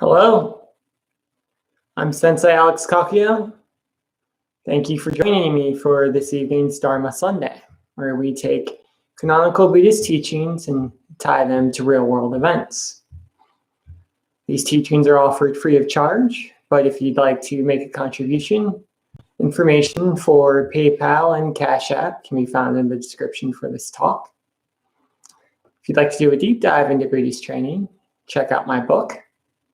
Hello, I'm Sensei Alex Kakio. Thank you for joining me for this evening's Dharma Sunday, where we take canonical Buddhist teachings and tie them to real-world events. These teachings are offered free of charge, but if you'd like to make a contribution, information for PayPal and CashApp can be found in the description for this talk. If you'd like to do a deep dive into Buddhist training, check out my book,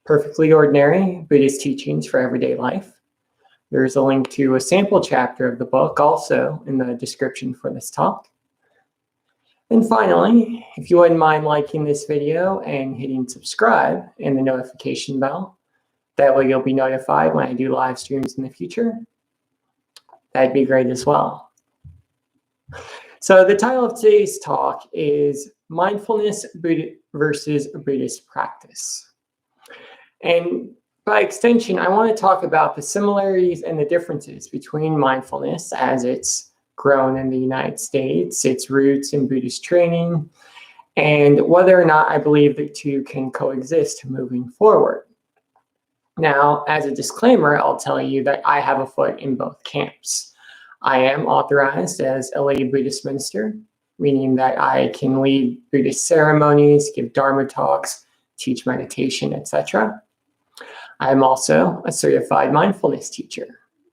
Perfectly Ordinary Buddhist Teachings for Everyday Life. There's a link to a sample chapter of the book also in the description for this talk. And finally, if you wouldn't mind liking this video and hitting subscribe and the notification bell, that way you'll be notified when I do live streams in the future. That'd be great as well. So the title of today's talk is Mindfulness versus Buddhist Practice. And by extension, I want to talk about the similarities and the differences between mindfulness as it's grown in the United States, its roots in Buddhist training, and whether or not I believe the two can coexist moving forward. Now, as a disclaimer, I'll tell you that I have a foot in both camps. I am authorized as a lay Buddhist minister, meaning that I can lead Buddhist ceremonies, give Dharma talks, teach meditation, etc. I am also a certified mindfulness teacher.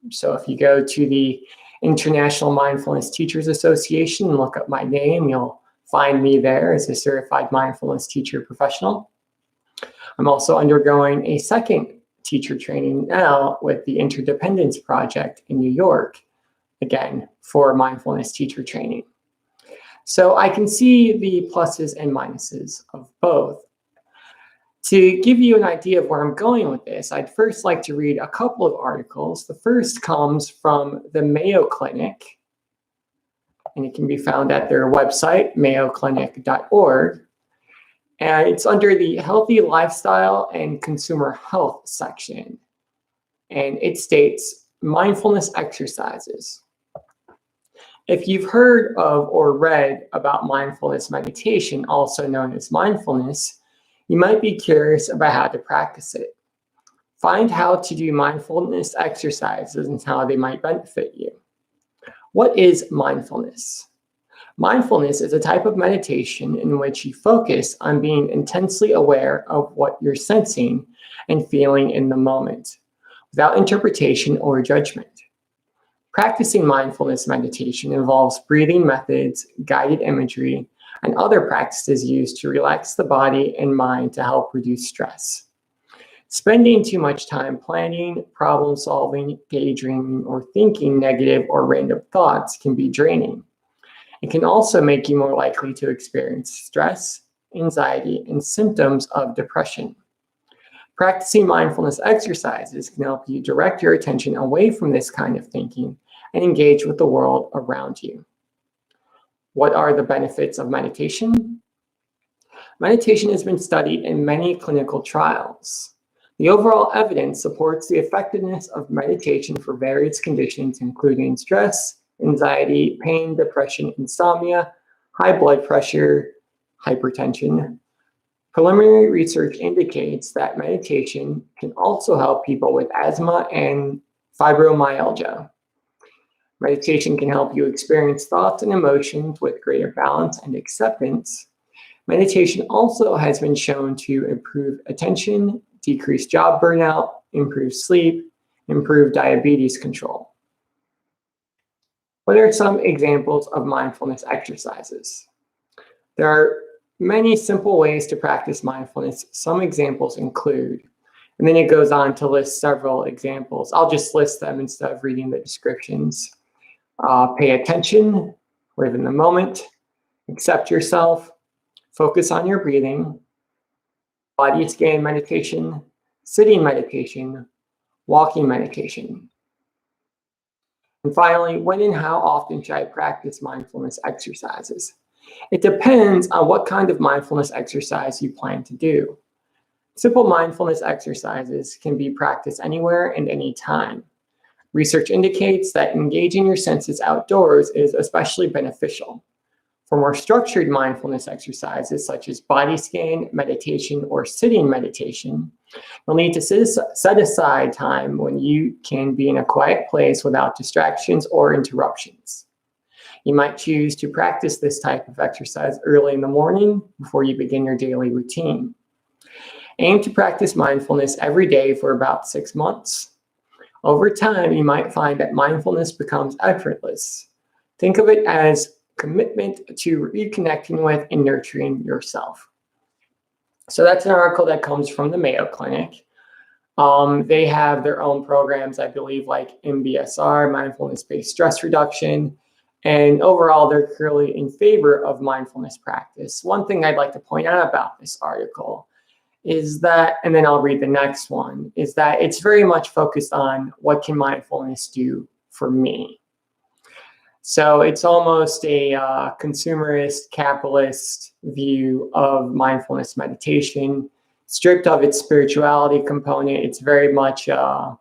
So if you go to the International Mindfulness Teachers Association and look up my name, you'll find me there as a certified mindfulness teacher professional. I'm also undergoing a second teacher training now with the Interdependence Project in New York, again, for mindfulness teacher training. So I can see the pluses and minuses of both. To give you an idea of where I'm going with this, I'd first like to read a couple of articles. The first comes from the Mayo Clinic, and it can be found at their website, mayoclinic.org. And it's under the Healthy Lifestyle and Consumer Health section. And it states, mindfulness exercises. If you've heard of or read about mindfulness meditation, also known as mindfulness, you might be curious about how to practice it. Find how to do mindfulness exercises and how they might benefit you. What is mindfulness? Mindfulness is a type of meditation in which you focus on being intensely aware of what you're sensing and feeling in the moment, without interpretation or judgment. Practicing mindfulness meditation involves breathing methods, guided imagery, and other practices used to relax the body and mind to help reduce stress. Spending too much time planning, problem solving, daydreaming, or thinking negative or random thoughts can be draining. It can also make you more likely to experience stress, anxiety, and symptoms of depression. Practicing mindfulness exercises can help you direct your attention away from this kind of thinking and engage with the world around you. What are the benefits of meditation? Meditation has been studied in many clinical trials. The overall evidence supports the effectiveness of meditation for various conditions, including stress, anxiety, pain, depression, insomnia, high blood pressure, hypertension. Preliminary research indicates that meditation can also help people with asthma and fibromyalgia. Meditation can help you experience thoughts and emotions with greater balance and acceptance. Meditation also has been shown to improve attention, decrease job burnout, improve sleep, improve diabetes control. What are some examples of mindfulness exercises? There are many simple ways to practice mindfulness. Some examples include, and then it goes on to list several examples. I'll just list them instead of reading the descriptions. Pay attention, live in the moment, accept yourself, focus on your breathing, body scan meditation, sitting meditation, walking meditation. And finally, when and how often should I practice mindfulness exercises? It depends on what kind of mindfulness exercise you plan to do. Simple mindfulness exercises can be practiced anywhere and anytime. Research indicates that engaging your senses outdoors is especially beneficial. For more structured mindfulness exercises, such as body scan meditation or sitting meditation, You'll need to set aside time when you can be in a quiet place without distractions or interruptions. You might choose to practice this type of exercise early in the morning before you begin your daily routine. Aim to practice mindfulness every day for about 6 months. Over time, you might find that mindfulness becomes effortless. Think of it as commitment to reconnecting with and nurturing yourself. So that's an article that comes from the Mayo Clinic. They have their own programs, I believe, like MBSR, mindfulness-based stress reduction. And overall, they're clearly in favor of mindfulness practice. One thing I'd like to point out about this article is that, and then I'll read the next one, is that it's very much focused on what can mindfulness do for me. So it's almost a consumerist, capitalist view of mindfulness meditation, stripped of its spirituality component. It's very much you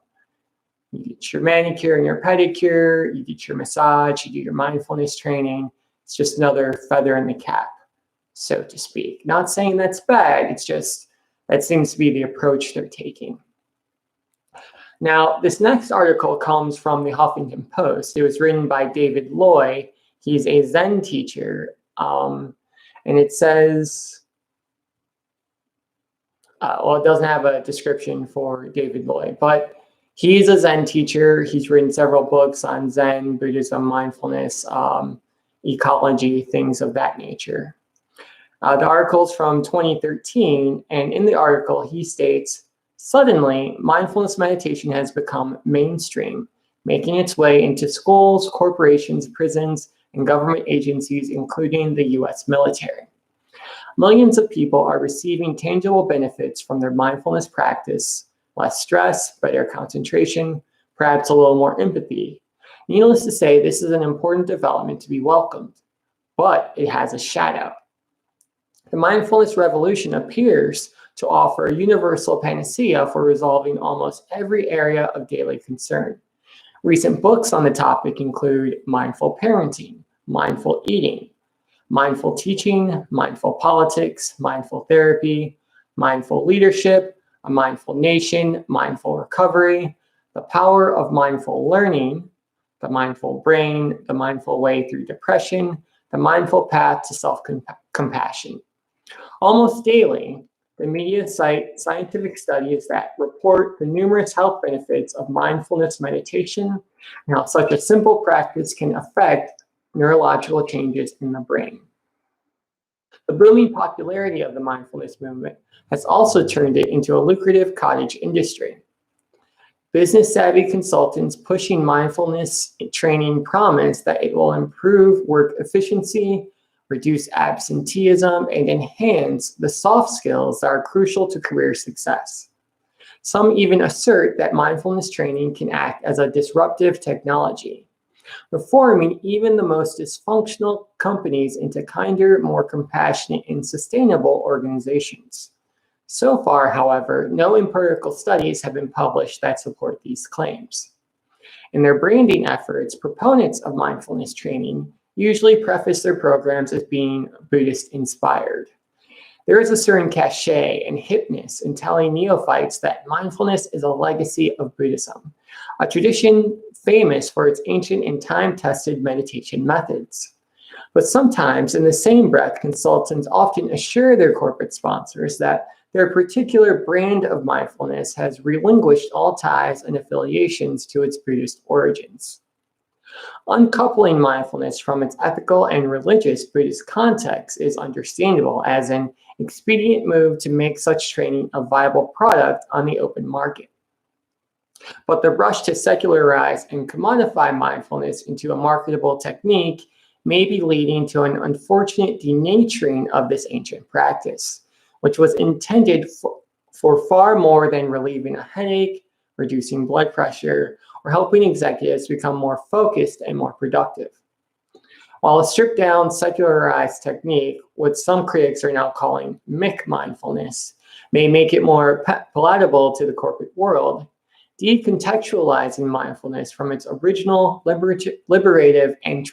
get your manicure and your pedicure, you get your massage, you do your mindfulness training. It's just another feather in the cap, so to speak. Not saying that's bad, it's just that seems to be the approach they're taking. Now, this next article comes from the Huffington Post. It was written by David Loy. He's a Zen teacher, and it says, well, it doesn't have a description for David Loy, but he's a Zen teacher. He's written several books on Zen, Buddhism, mindfulness, ecology, things of that nature. The article's from 2013, and in the article, he states, suddenly, mindfulness meditation has become mainstream, making its way into schools, corporations, prisons, and government agencies, including the US military. Millions of people are receiving tangible benefits from their mindfulness practice: less stress, better concentration, perhaps a little more empathy. Needless to say, this is an important development to be welcomed, but it has a shadow. The mindfulness revolution appears to offer a universal panacea for resolving almost every area of daily concern. Recent books on the topic include Mindful Parenting, Mindful Eating, Mindful Teaching, Mindful Politics, Mindful Therapy, Mindful Leadership, A Mindful Nation, Mindful Recovery, The Power of Mindful Learning, The Mindful Brain, The Mindful Way Through Depression, The Mindful Path to Self-Compassion. Almost daily, the media cite scientific studies that report the numerous health benefits of mindfulness meditation and how such a simple practice can affect neurological changes in the brain. The booming popularity of the mindfulness movement has also turned it into a lucrative cottage industry. Business-savvy consultants pushing mindfulness training promise that it will improve work efficiency, reduce absenteeism, and enhance the soft skills that are crucial to career success. Some even assert that mindfulness training can act as a disruptive technology, reforming even the most dysfunctional companies into kinder, more compassionate, and sustainable organizations. So far, however, no empirical studies have been published that support these claims. In their branding efforts, proponents of mindfulness training usually preface their programs as being Buddhist-inspired. There is a certain cachet and hipness in telling neophytes that mindfulness is a legacy of Buddhism, a tradition famous for its ancient and time-tested meditation methods. But sometimes, in the same breath, consultants often assure their corporate sponsors that their particular brand of mindfulness has relinquished all ties and affiliations to its Buddhist origins. Uncoupling mindfulness from its ethical and religious Buddhist context is understandable as an expedient move to make such training a viable product on the open market. But the rush to secularize and commodify mindfulness into a marketable technique may be leading to an unfortunate denaturing of this ancient practice, which was intended for far more than relieving a headache, reducing blood pressure, or helping executives become more focused and more productive. While a stripped-down, secularized technique, what some critics are now calling Mick mindfulness, may make it more palatable to the corporate world, decontextualizing mindfulness from its original liberative and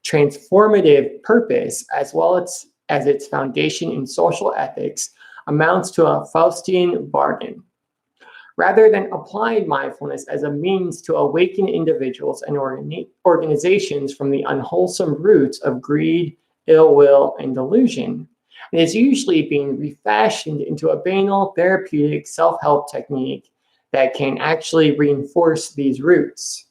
transformative purpose, as well as its foundation in social ethics, amounts to a Faustian bargain. Rather than applied mindfulness as a means to awaken individuals and organizations from the unwholesome roots of greed, ill will, and delusion, it is usually being refashioned into a banal therapeutic self-help technique that can actually reinforce these roots.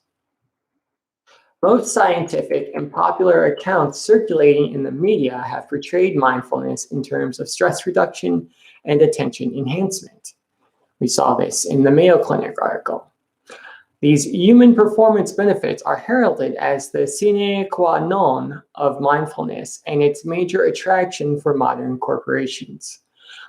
Most scientific and popular accounts circulating in the media have portrayed mindfulness in terms of stress reduction and attention enhancement. We saw this in the Mayo Clinic article. These human performance benefits are heralded as the sine qua non of mindfulness and its major attraction for modern corporations.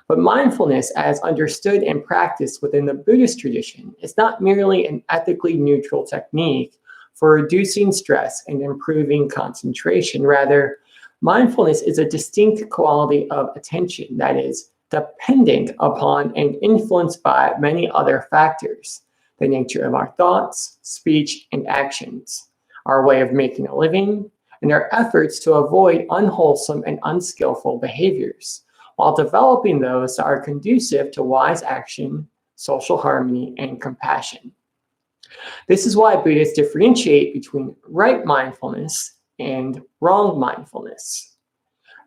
But mindfulness, as understood and practiced within the Buddhist tradition, is not merely an ethically neutral technique for reducing stress and improving concentration. Rather, mindfulness is a distinct quality of attention that is dependent upon and influenced by many other factors: the nature of our thoughts, speech, and actions, our way of making a living, and our efforts to avoid unwholesome and unskillful behaviors, while developing those that are conducive to wise action, social harmony, and compassion. This is why Buddhists differentiate between right mindfulness and wrong mindfulness.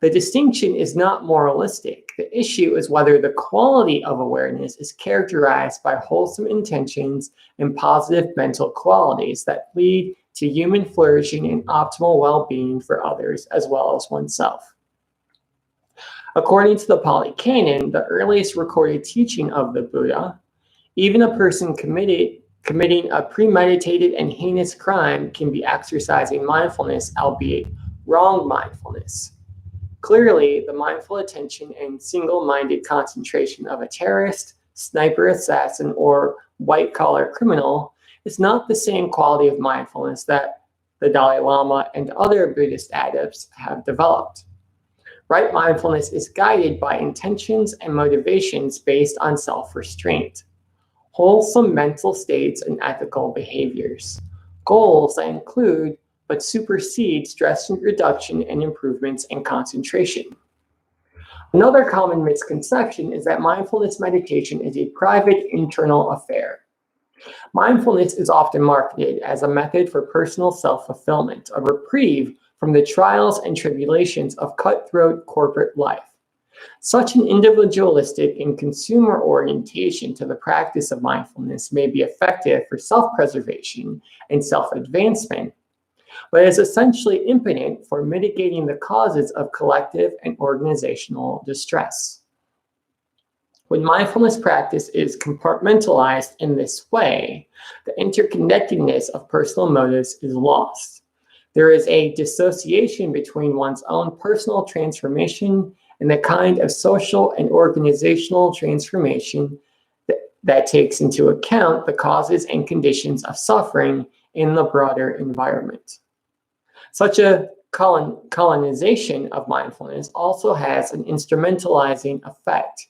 The distinction is not moralistic. The issue is whether the quality of awareness is characterized by wholesome intentions and positive mental qualities that lead to human flourishing and optimal well-being for others as well as oneself. According to the Pali Canon, the earliest recorded teaching of the Buddha, even a person committing a premeditated and heinous crime can be exercising mindfulness, albeit wrong mindfulness. Clearly, the mindful attention and single-minded concentration of a terrorist, sniper assassin, or white-collar criminal is not the same quality of mindfulness that the Dalai Lama and other Buddhist adepts have developed. Right mindfulness is guided by intentions and motivations based on self-restraint, wholesome mental states, and ethical behaviors, goals that include but supersede stress reduction and improvements in concentration. Another common misconception is that mindfulness meditation is a private internal affair. Mindfulness is often marketed as a method for personal self-fulfillment, a reprieve from the trials and tribulations of cutthroat corporate life. Such an individualistic and consumer orientation to the practice of mindfulness may be effective for self-preservation and self-advancement, but is essentially impotent for mitigating the causes of collective and organizational distress. When mindfulness practice is compartmentalized in this way, the interconnectedness of personal motives is lost. There is a dissociation between one's own personal transformation and the kind of social and organizational transformation that takes into account the causes and conditions of suffering in the broader environment. Such a colonization of mindfulness also has an instrumentalizing effect,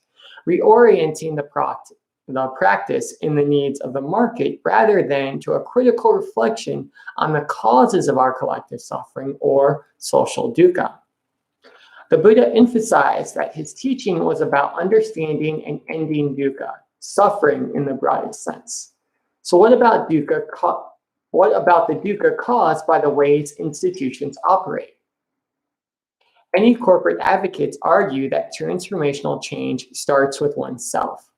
reorienting the practice in the needs of the market rather than to a critical reflection on the causes of our collective suffering or social dukkha. The Buddha emphasized that his teaching was about understanding and ending dukkha, suffering in the broadest sense. So what about the dukkha caused by the ways institutions operate? Many corporate advocates argue that transformational change starts with oneself.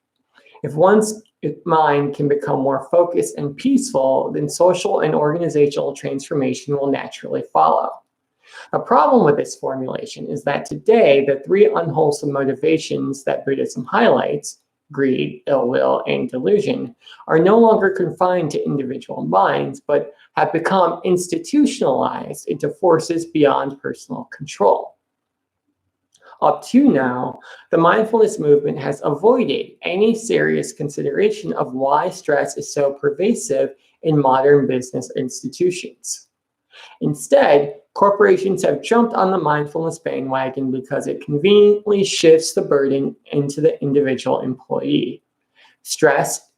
If one's mind can become more focused and peaceful, then social and organizational transformation will naturally follow. A problem with this formulation is that today, the three unwholesome motivations that Buddhism highlights, greed, ill will, and delusion, are no longer confined to individual minds, but have become institutionalized into forces beyond personal control. Up to now, the mindfulness movement has avoided any serious consideration of why stress is so pervasive in modern business institutions. Instead, corporations have jumped on the mindfulness bandwagon because it conveniently shifts the burden into the individual employee. Stress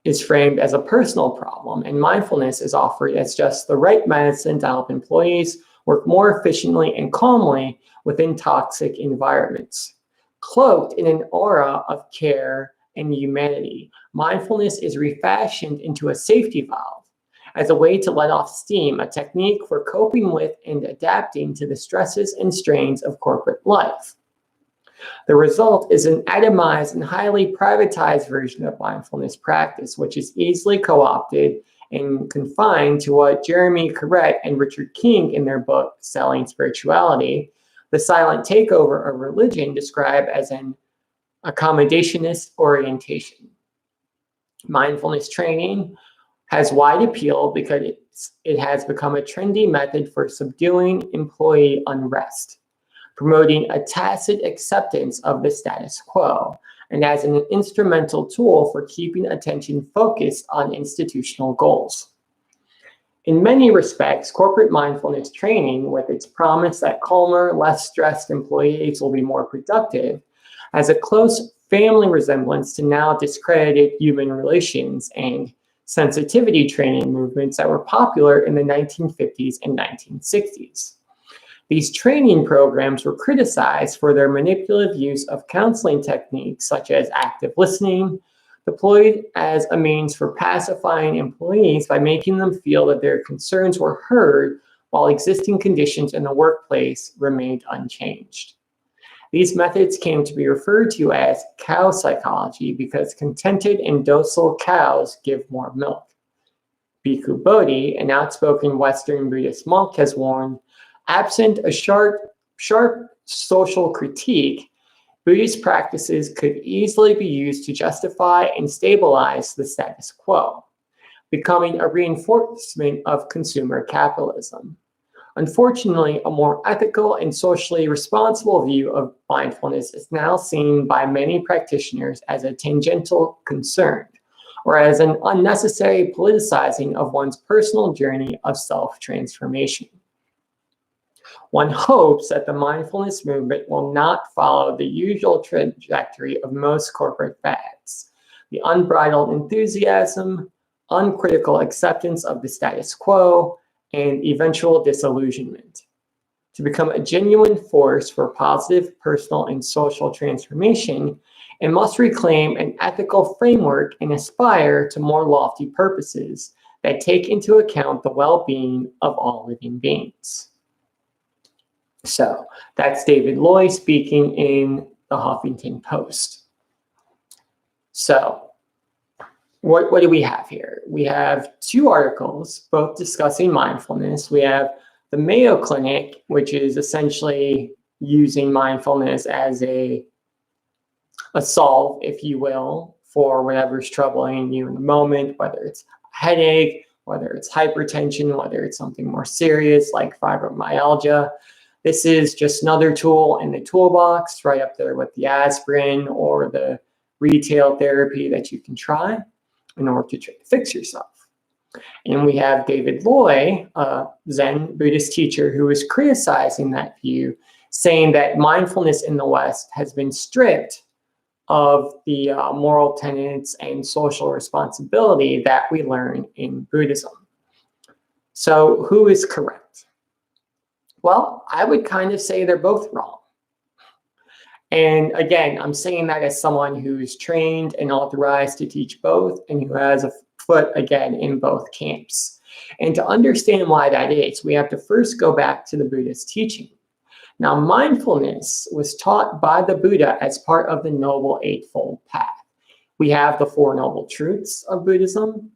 is framed as a personal problem, and mindfulness is offered as just the right medicine to help employees work more efficiently and calmly within toxic environments. Cloaked in an aura of care and humanity, mindfulness is refashioned into a safety valve as a way to let off steam, a technique for coping with and adapting to the stresses and strains of corporate life. The result is an atomized and highly privatized version of mindfulness practice, which is easily co-opted and confined to what Jeremy Corrett and Richard King in their book, Selling Spirituality, The Silent Takeover of Religion, describe as an accommodationist orientation. Mindfulness training has wide appeal because it has become a trendy method for subduing employee unrest, promoting a tacit acceptance of the status quo, and as an instrumental tool for keeping attention focused on institutional goals. In many respects, corporate mindfulness training, with its promise that calmer, less stressed employees will be more productive, has a close family resemblance to now discredited human relations and sensitivity training movements that were popular in the 1950s and 1960s. These training programs were criticized for their manipulative use of counseling techniques such as active listening, deployed as a means for pacifying employees by making them feel that their concerns were heard while existing conditions in the workplace remained unchanged. These methods came to be referred to as cow psychology because contented and docile cows give more milk. Bhikkhu Bodhi, an outspoken Western Buddhist monk, has warned, absent a sharp social critique, Buddhist practices could easily be used to justify and stabilize the status quo, becoming a reinforcement of consumer capitalism. Unfortunately, a more ethical and socially responsible view of mindfulness is now seen by many practitioners as a tangential concern, or as an unnecessary politicizing of one's personal journey of self-transformation. One hopes that the mindfulness movement will not follow the usual trajectory of most corporate fads, the unbridled enthusiasm, uncritical acceptance of the status quo, and eventual disillusionment. To become a genuine force for positive personal and social transformation, it must reclaim an ethical framework and aspire to more lofty purposes that take into account the well-being of all living beings. So that's David Loy speaking in the Huffington Post. So what do we have here? We have two articles, both discussing mindfulness. We have the Mayo Clinic, which is essentially using mindfulness as a solve, if you will, for whatever's troubling you in the moment, whether it's a headache, whether it's hypertension, whether it's something more serious like fibromyalgia. This is just another tool in the toolbox, right up there with the aspirin or the retail therapy that you can try in order to try to fix yourself. And we have David Loy, a Zen Buddhist teacher, who is criticizing that view, saying that mindfulness in the West has been stripped of the moral tenets and social responsibility that we learn in Buddhism. So who is correct? Well, I would kind of say they're both wrong. And again, I'm saying that as someone who's trained and authorized to teach both and who has a foot, again, in both camps. And to understand why that is, we have to first go back to the Buddhist teaching. Now, mindfulness was taught by the Buddha as part of the Noble Eightfold Path. We have the Four Noble Truths of Buddhism.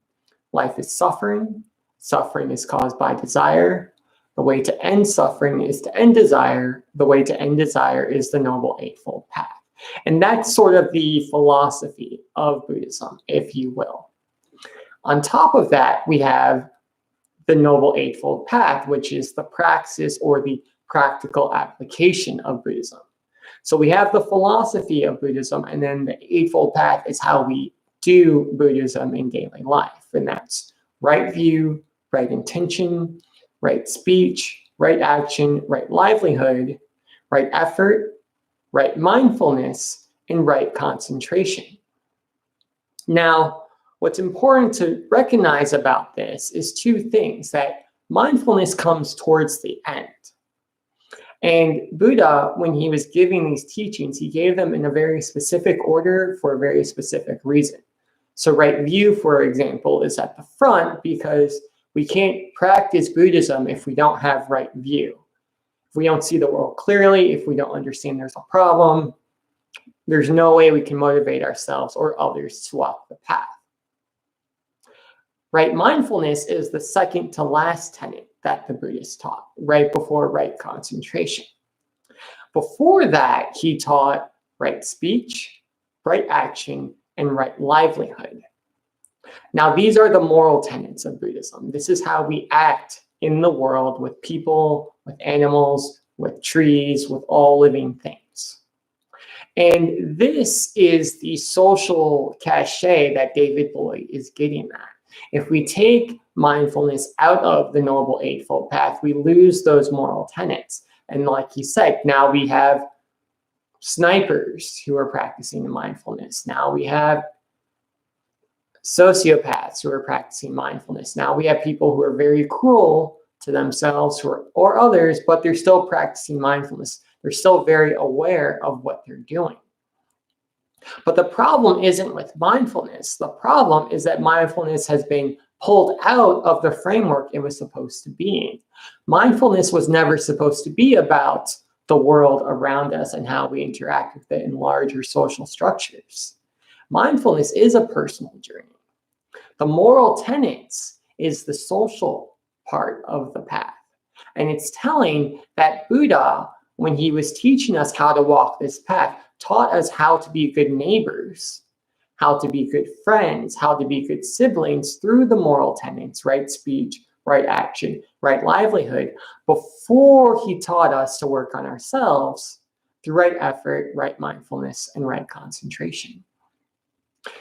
Life is suffering. Suffering is caused by desire. The way to end suffering is to end desire. The way to end desire is the Noble Eightfold Path. And that's sort of the philosophy of Buddhism, if you will. On top of that, we have the Noble Eightfold Path, which is the praxis or the practical application of Buddhism. So we have the philosophy of Buddhism, and then the Eightfold Path is how we do Buddhism in daily life. And that's right view, right intention, right speech, right action, right livelihood, right effort, right mindfulness, and right concentration. Now, what's important to recognize about this is two things: that mindfulness comes towards the end. And Buddha, when he was giving these teachings, he gave them in a very specific order for a very specific reason. So right view, for example, is at the front because we can't practice Buddhism if we don't have right view. If we don't see the world clearly, if we don't understand there's a problem, there's no way we can motivate ourselves or others to walk the path. Right mindfulness is the second to last tenet that the Buddhist taught, right before right concentration. Before that, he taught right speech, right action, and right livelihood. Now, these are the moral tenets of Buddhism. This is how we act in the world with people, with animals, with trees, with all living things. And this is the social cachet that David Boyd is getting at. If we take mindfulness out of the Noble Eightfold Path, we lose those moral tenets. And like he said, now we have snipers who are practicing mindfulness. Now we have sociopaths who are practicing mindfulness. Now we have people who are very cruel to themselves or others, but they're still practicing mindfulness. They're still very aware of what they're doing. But the problem isn't with mindfulness. The problem is that mindfulness has been pulled out of the framework it was supposed to be in. Mindfulness was never supposed to be about the world around us and how we interact with it in larger social structures. Mindfulness is a personal journey. The moral tenets is the social part of the path. And it's telling that Buddha, when he was teaching us how to walk this path, taught us how to be good neighbors, how to be good friends, how to be good siblings through the moral tenets, right speech, right action, right livelihood, before he taught us to work on ourselves through right effort, right mindfulness, and right concentration.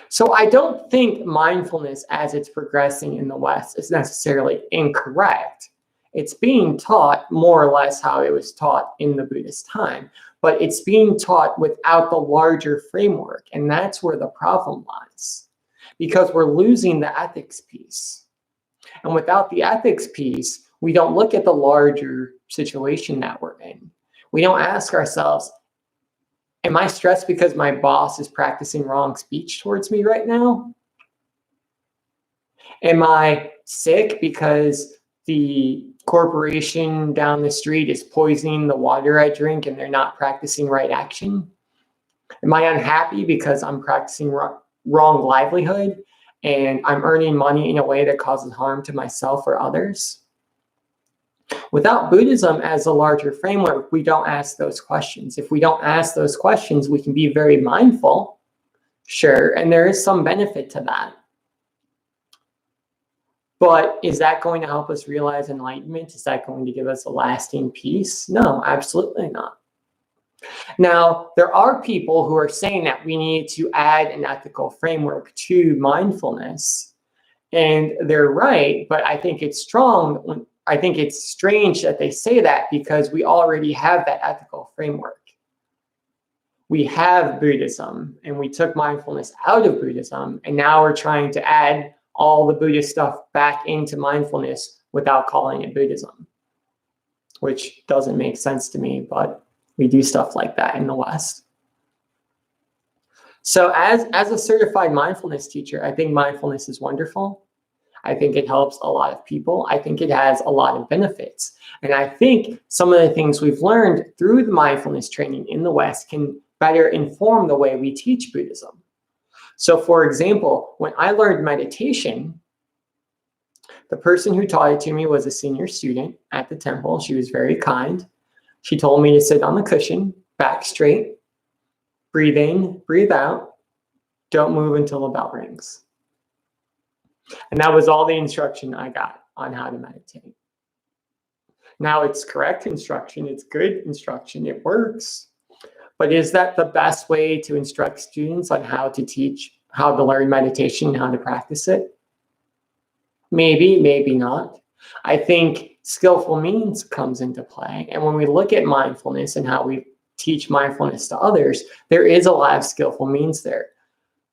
So I don't think mindfulness as it's progressing in the West is necessarily incorrect. It's being taught more or less how it was taught in the Buddhist time, but it's being taught without the larger framework. And that's where the problem lies, because we're losing the ethics piece. And without the ethics piece, we don't look at the larger situation that we're in. We don't ask ourselves, am I stressed because my boss is practicing wrong speech towards me right now? Am I sick because the corporation down the street is poisoning the water I drink and they're not practicing right action? Am I unhappy because I'm practicing wrong livelihood and I'm earning money in a way that causes harm to myself or others? Without Buddhism as a larger framework, we don't ask those questions. If we don't ask those questions, we can be very mindful, sure, and there is some benefit to that. But is that going to help us realize enlightenment? Is that going to give us a lasting peace? No, absolutely not. Now, there are people who are saying that we need to add an ethical framework to mindfulness, and they're right, but I think it's strong. I think it's strange that they say that because we already have that ethical framework. We have Buddhism, and we took mindfulness out of Buddhism, and now we're trying to add all the Buddhist stuff back into mindfulness without calling it Buddhism, which doesn't make sense to me, but we do stuff like that in the West. So as a certified mindfulness teacher, I think mindfulness is wonderful. I think it helps a lot of people. I think it has a lot of benefits. And I think some of the things we've learned through the mindfulness training in the West can better inform the way we teach Buddhism. So for example, when I learned meditation, the person who taught it to me was a senior student at the temple. She was very kind. She told me to sit on the cushion, back straight, breathe in, breathe out, don't move until the bell rings. And that was all the instruction I got on how to meditate. Now it's correct instruction, it's good instruction, it works. But is that the best way to instruct students on how to teach, how to learn meditation, and how to practice it? Maybe, maybe not. I think skillful means comes into play. And when we look at mindfulness and how we teach mindfulness to others, there is a lot of skillful means there.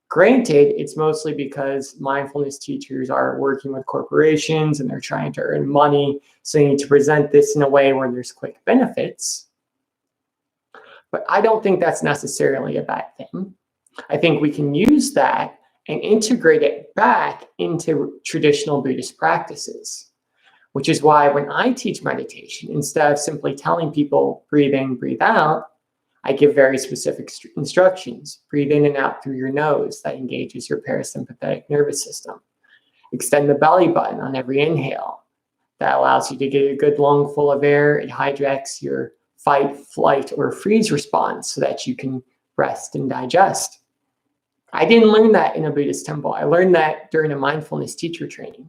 Granted, it's mostly because mindfulness teachers are working with corporations and they're trying to earn money. So you need to present this in a way where there's quick benefits. But I don't think that's necessarily a bad thing. I think we can use that and integrate it back into traditional Buddhist practices, which is why when I teach meditation, instead of simply telling people breathe in, breathe out, I give very specific instructions. Breathe in and out through your nose. That engages your parasympathetic nervous system. Extend the belly button on every inhale. That allows you to get a good lung full of air. It hijacks your fight, flight, or freeze response so that you can rest and digest. I didn't learn that in a Buddhist temple. I learned that during a mindfulness teacher training.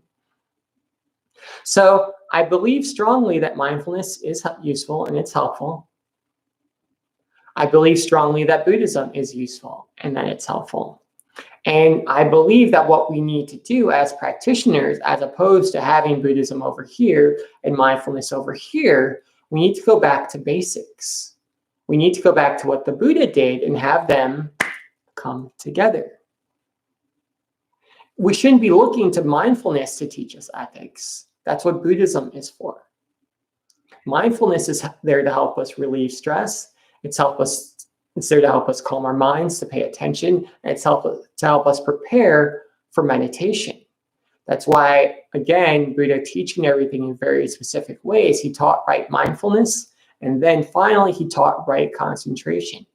So I believe strongly that mindfulness is useful and it's helpful. I believe strongly that Buddhism is useful and that it's helpful. And I believe that what we need to do as practitioners, as opposed to having Buddhism over here and mindfulness over here, we need to go back to basics. We need to go back to what the Buddha did and have them come together. We shouldn't be looking to mindfulness to teach us ethics. That's what Buddhism is for. Mindfulness is there to help us relieve stress. It's there to help us calm our minds, to pay attention, and it's to help us prepare for meditation. That's why, again, Buddha teaching everything in very specific ways. He taught right mindfulness, and then finally he taught right concentration.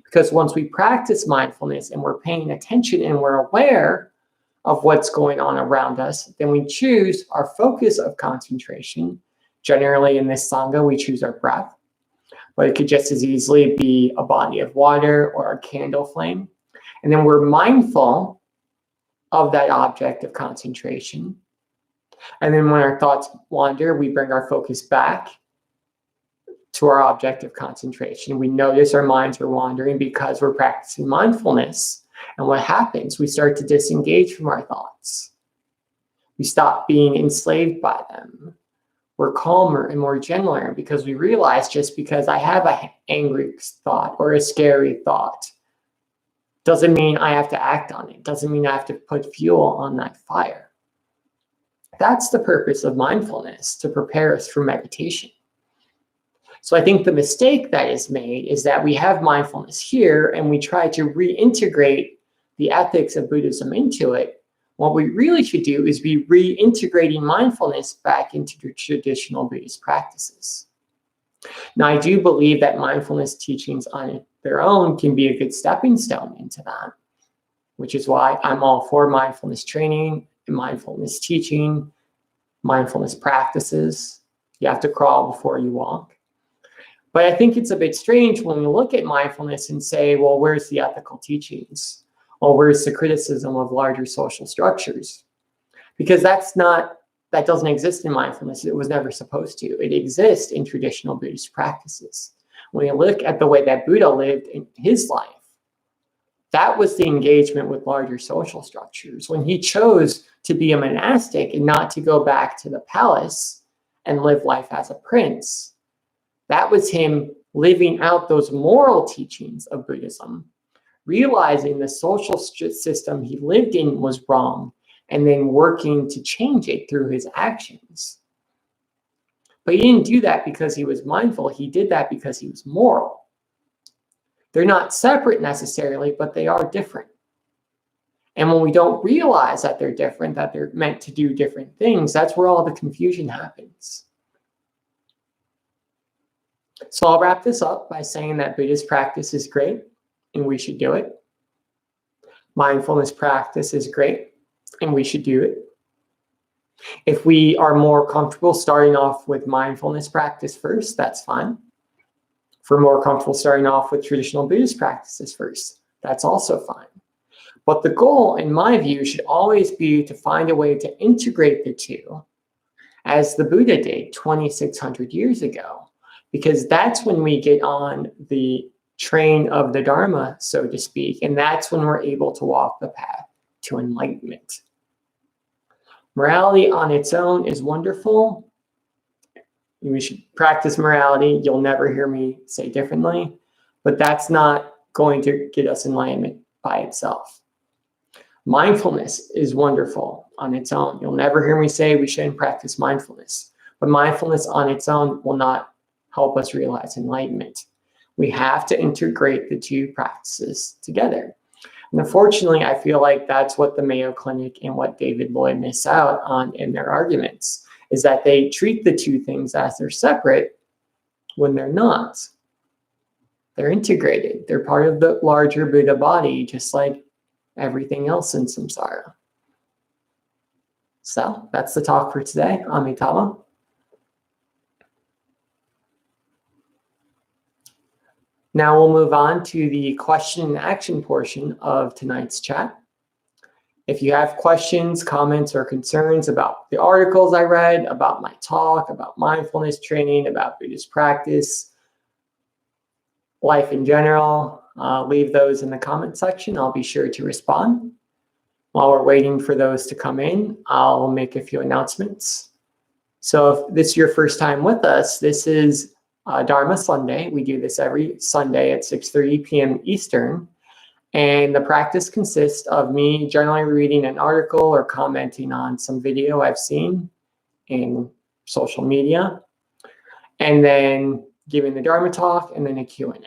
Because once we practice mindfulness and we're paying attention and we're aware of what's going on around us, then we choose our focus of concentration. Generally in this Sangha, we choose our breath. But it could just as easily be a body of water or a candle flame. And then we're mindful of that object of concentration. And then when our thoughts wander, we bring our focus back to our object of concentration. We notice our minds are wandering because we're practicing mindfulness. And what happens? We start to disengage from our thoughts. We stop being enslaved by them. We're calmer and more gentler because we realize just because I have an angry thought or a scary thought doesn't mean I have to act on it. Doesn't mean I have to put fuel on that fire. That's the purpose of mindfulness, to prepare us for meditation. So I think the mistake that is made is that we have mindfulness here and we try to reintegrate the ethics of Buddhism into it. What we really should do is be reintegrating mindfulness back into the traditional Buddhist practices. Now, I do believe that mindfulness teachings on their own can be a good stepping stone into that, which is why I'm all for mindfulness training and mindfulness teaching, mindfulness practices. You have to crawl before you walk. But I think it's a bit strange when we look at mindfulness and say, well, where's the ethical teachings? Well, where's the criticism of larger social structures? Because that doesn't exist in mindfulness. It was never supposed to. It exists in traditional Buddhist practices. When you look at the way that Buddha lived in his life, that was the engagement with larger social structures. When he chose to be a monastic and not to go back to the palace and live life as a prince, that was him living out those moral teachings of Buddhism, realizing the social system he lived in was wrong, and then working to change it through his actions. But he didn't do that because he was mindful. He did that because he was moral. They're not separate necessarily, but they are different. And when we don't realize that they're different, that they're meant to do different things, that's where all the confusion happens. So I'll wrap this up by saying that Buddhist practice is great, and we should do it. Mindfulness practice is great, and we should do it. If we are more comfortable starting off with mindfulness practice first, that's fine. If we're more comfortable starting off with traditional Buddhist practices first, that's also fine. But the goal, in my view, should always be to find a way to integrate the two, as the Buddha did 2,600 years ago, because that's when we get on the train of the Dharma, so to speak, and that's when we're able to walk the path to enlightenment. Morality on its own is wonderful. We should practice morality. You'll never hear me say differently, but that's not going to get us enlightenment by itself. Mindfulness is wonderful on its own. You'll never hear me say we shouldn't practice mindfulness, but mindfulness on its own will not help us realize enlightenment. We have to integrate the two practices together. And unfortunately, I feel like that's what the Mayo Clinic and what David Lloyd miss out on in their arguments, is that they treat the two things as they're separate when they're not. They're integrated. They're part of the larger Buddha body, just like everything else in samsara. So that's the talk for today. Amitabha. Now we'll move on to the question and action portion of tonight's chat. If you have questions, comments, or concerns about the articles I read, about my talk, about mindfulness training, about Buddhist practice, life in general, leave those in the comment section. I'll be sure to respond. While we're waiting for those to come in, I'll make a few announcements. So if this is your first time with us, this is Dharma Sunday. We do this every Sunday at 6:30 p.m. Eastern. And the practice consists of me generally reading an article or commenting on some video I've seen in social media, and then giving the Dharma talk and then a Q&A.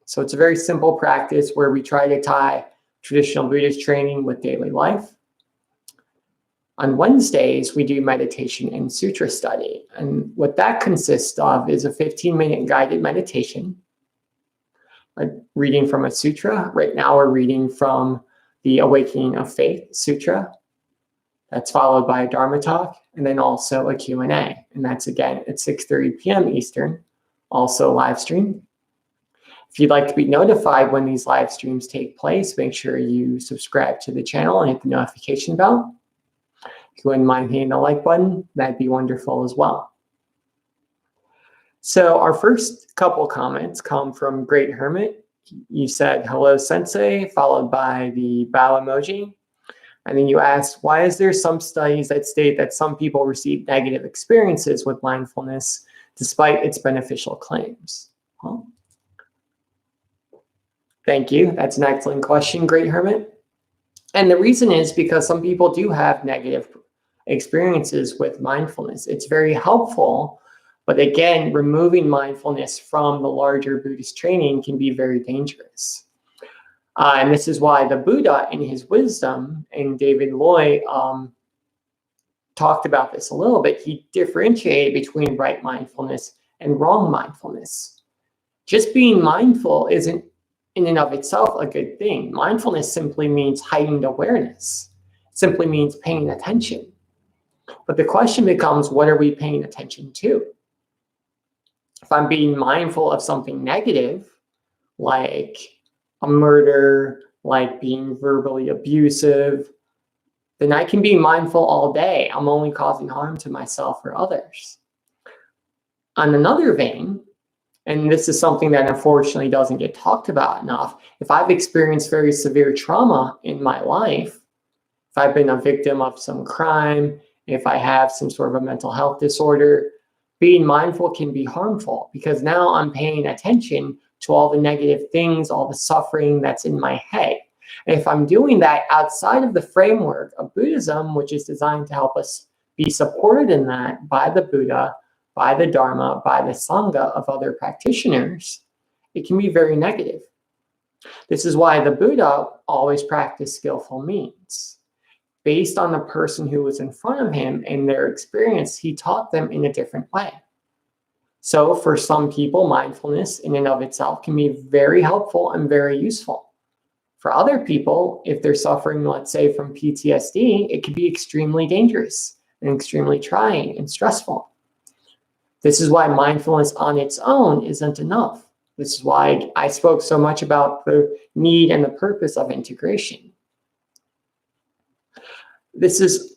So it's a very simple practice where we try to tie traditional Buddhist training with daily life. On Wednesdays, we do meditation and sutra study. And what that consists of is a 15-minute guided meditation, reading from a sutra. Right now, we're reading from the Awakening of Faith Sutra. That's followed by a Dharma talk, and then also a Q&A. And that's, again, at 6:30 p.m. Eastern, also live stream. If you'd like to be notified when these live streams take place, make sure you subscribe to the channel and hit the notification bell. If you wouldn't mind hitting the like button, that'd be wonderful as well. So our first couple comments come from Great Hermit. You said, hello, sensei, followed by the bow emoji. And then you asked, why is there some studies that state that some people receive negative experiences with mindfulness despite its beneficial claims? Well, thank you. That's an excellent question, Great Hermit. And the reason is because some people do have negative experiences with mindfulness. It's very helpful, but again, removing mindfulness from the larger Buddhist training can be very dangerous. And this is why the Buddha, in his wisdom, and David Lloyd talked about this a little bit, he differentiated between right mindfulness and wrong mindfulness. Just being mindful isn't in and of itself a good thing. Mindfulness simply means heightened awareness. It simply means paying attention. But the question becomes, what are we paying attention to? If I'm being mindful of something negative, like a murder, like being verbally abusive, then I can be mindful all day. I'm only causing harm to myself or others. On another vein, and this is something that unfortunately doesn't get talked about enough, if I've experienced very severe trauma in my life, if I've been a victim of some crime, if I have some sort of a mental health disorder, being mindful can be harmful because now I'm paying attention to all the negative things, all the suffering that's in my head. And if I'm doing that outside of the framework of Buddhism, which is designed to help us be supported in that by the Buddha, by the Dharma, by the Sangha of other practitioners, it can be very negative. This is why the Buddha always practiced skillful means. Based on the person who was in front of him and their experience, he taught them in a different way. So for some people, mindfulness in and of itself can be very helpful and very useful. For other people, if they're suffering, let's say, from PTSD, it can be extremely dangerous and extremely trying and stressful. This is why mindfulness on its own isn't enough. This is why I spoke so much about the need and the purpose of integration. This is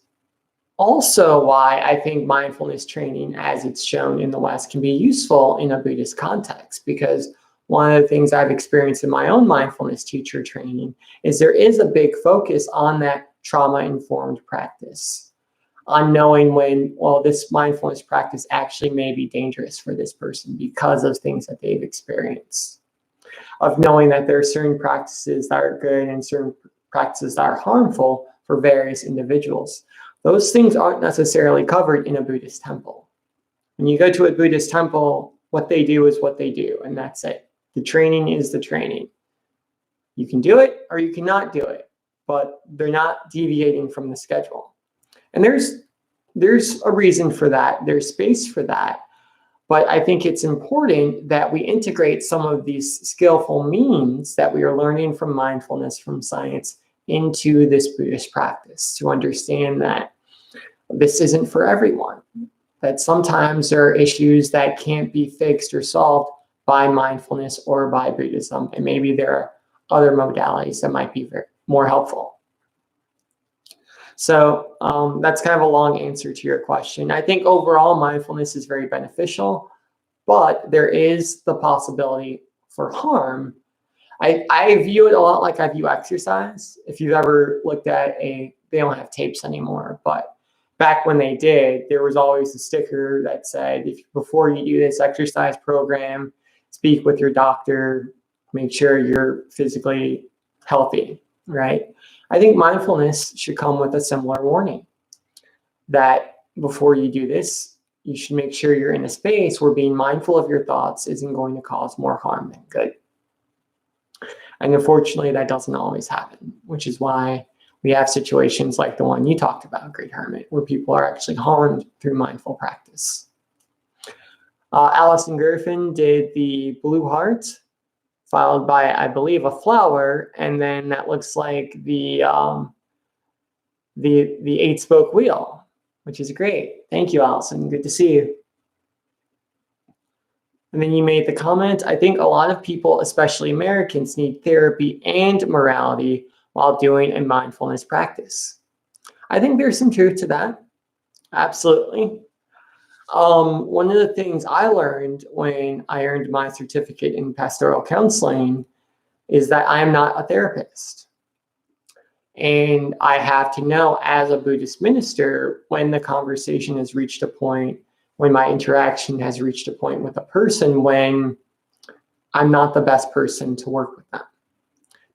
also why I think mindfulness training, as it's shown in the West, can be useful in a Buddhist context, because one of the things I've experienced in my own mindfulness teacher training is there is a big focus on that trauma-informed practice, on knowing when, well, this mindfulness practice actually may be dangerous for this person because of things that they've experienced, of knowing that there are certain practices that are good and certain practices that are harmful for various individuals. Those things aren't necessarily covered in a Buddhist temple. When you go to a Buddhist temple, what they do is what they do, and that's it. The training is the training. You can do it or you cannot do it, but they're not deviating from the schedule. And there's a reason for that. There's space for that. But I think it's important that we integrate some of these skillful means that we are learning from mindfulness, from science, into this Buddhist practice to understand that this isn't for everyone, that sometimes there are issues that can't be fixed or solved by mindfulness or by Buddhism, and maybe there are other modalities that might be more helpful. So that's kind of a long answer to your question. I think overall mindfulness is very beneficial, but there is the possibility for harm. I view it a lot like I view exercise. If you've ever looked at they don't have tapes anymore, but back when they did, there was always a sticker that said, before you do this exercise program, speak with your doctor, make sure you're physically healthy, right? I think mindfulness should come with a similar warning that before you do this, you should make sure you're in a space where being mindful of your thoughts isn't going to cause more harm than good. And unfortunately, that doesn't always happen, which is why we have situations like the one you talked about, Great Hermit, where people are actually harmed through mindful practice. Allison Griffin did the blue heart, followed by, I believe, a flower, and then that looks like the 8-spoke wheel, which is great. Thank you, Allison. Good to see you. And then you made the comment, I think a lot of people, especially Americans, need therapy and morality while doing a mindfulness practice. I think there's some truth to that. Absolutely. One of the things I learned when I earned my certificate in pastoral counseling is that I am not a therapist. And I have to know as a Buddhist minister when the conversation has reached a point, when my interaction has reached a point with a person when I'm not the best person to work with them.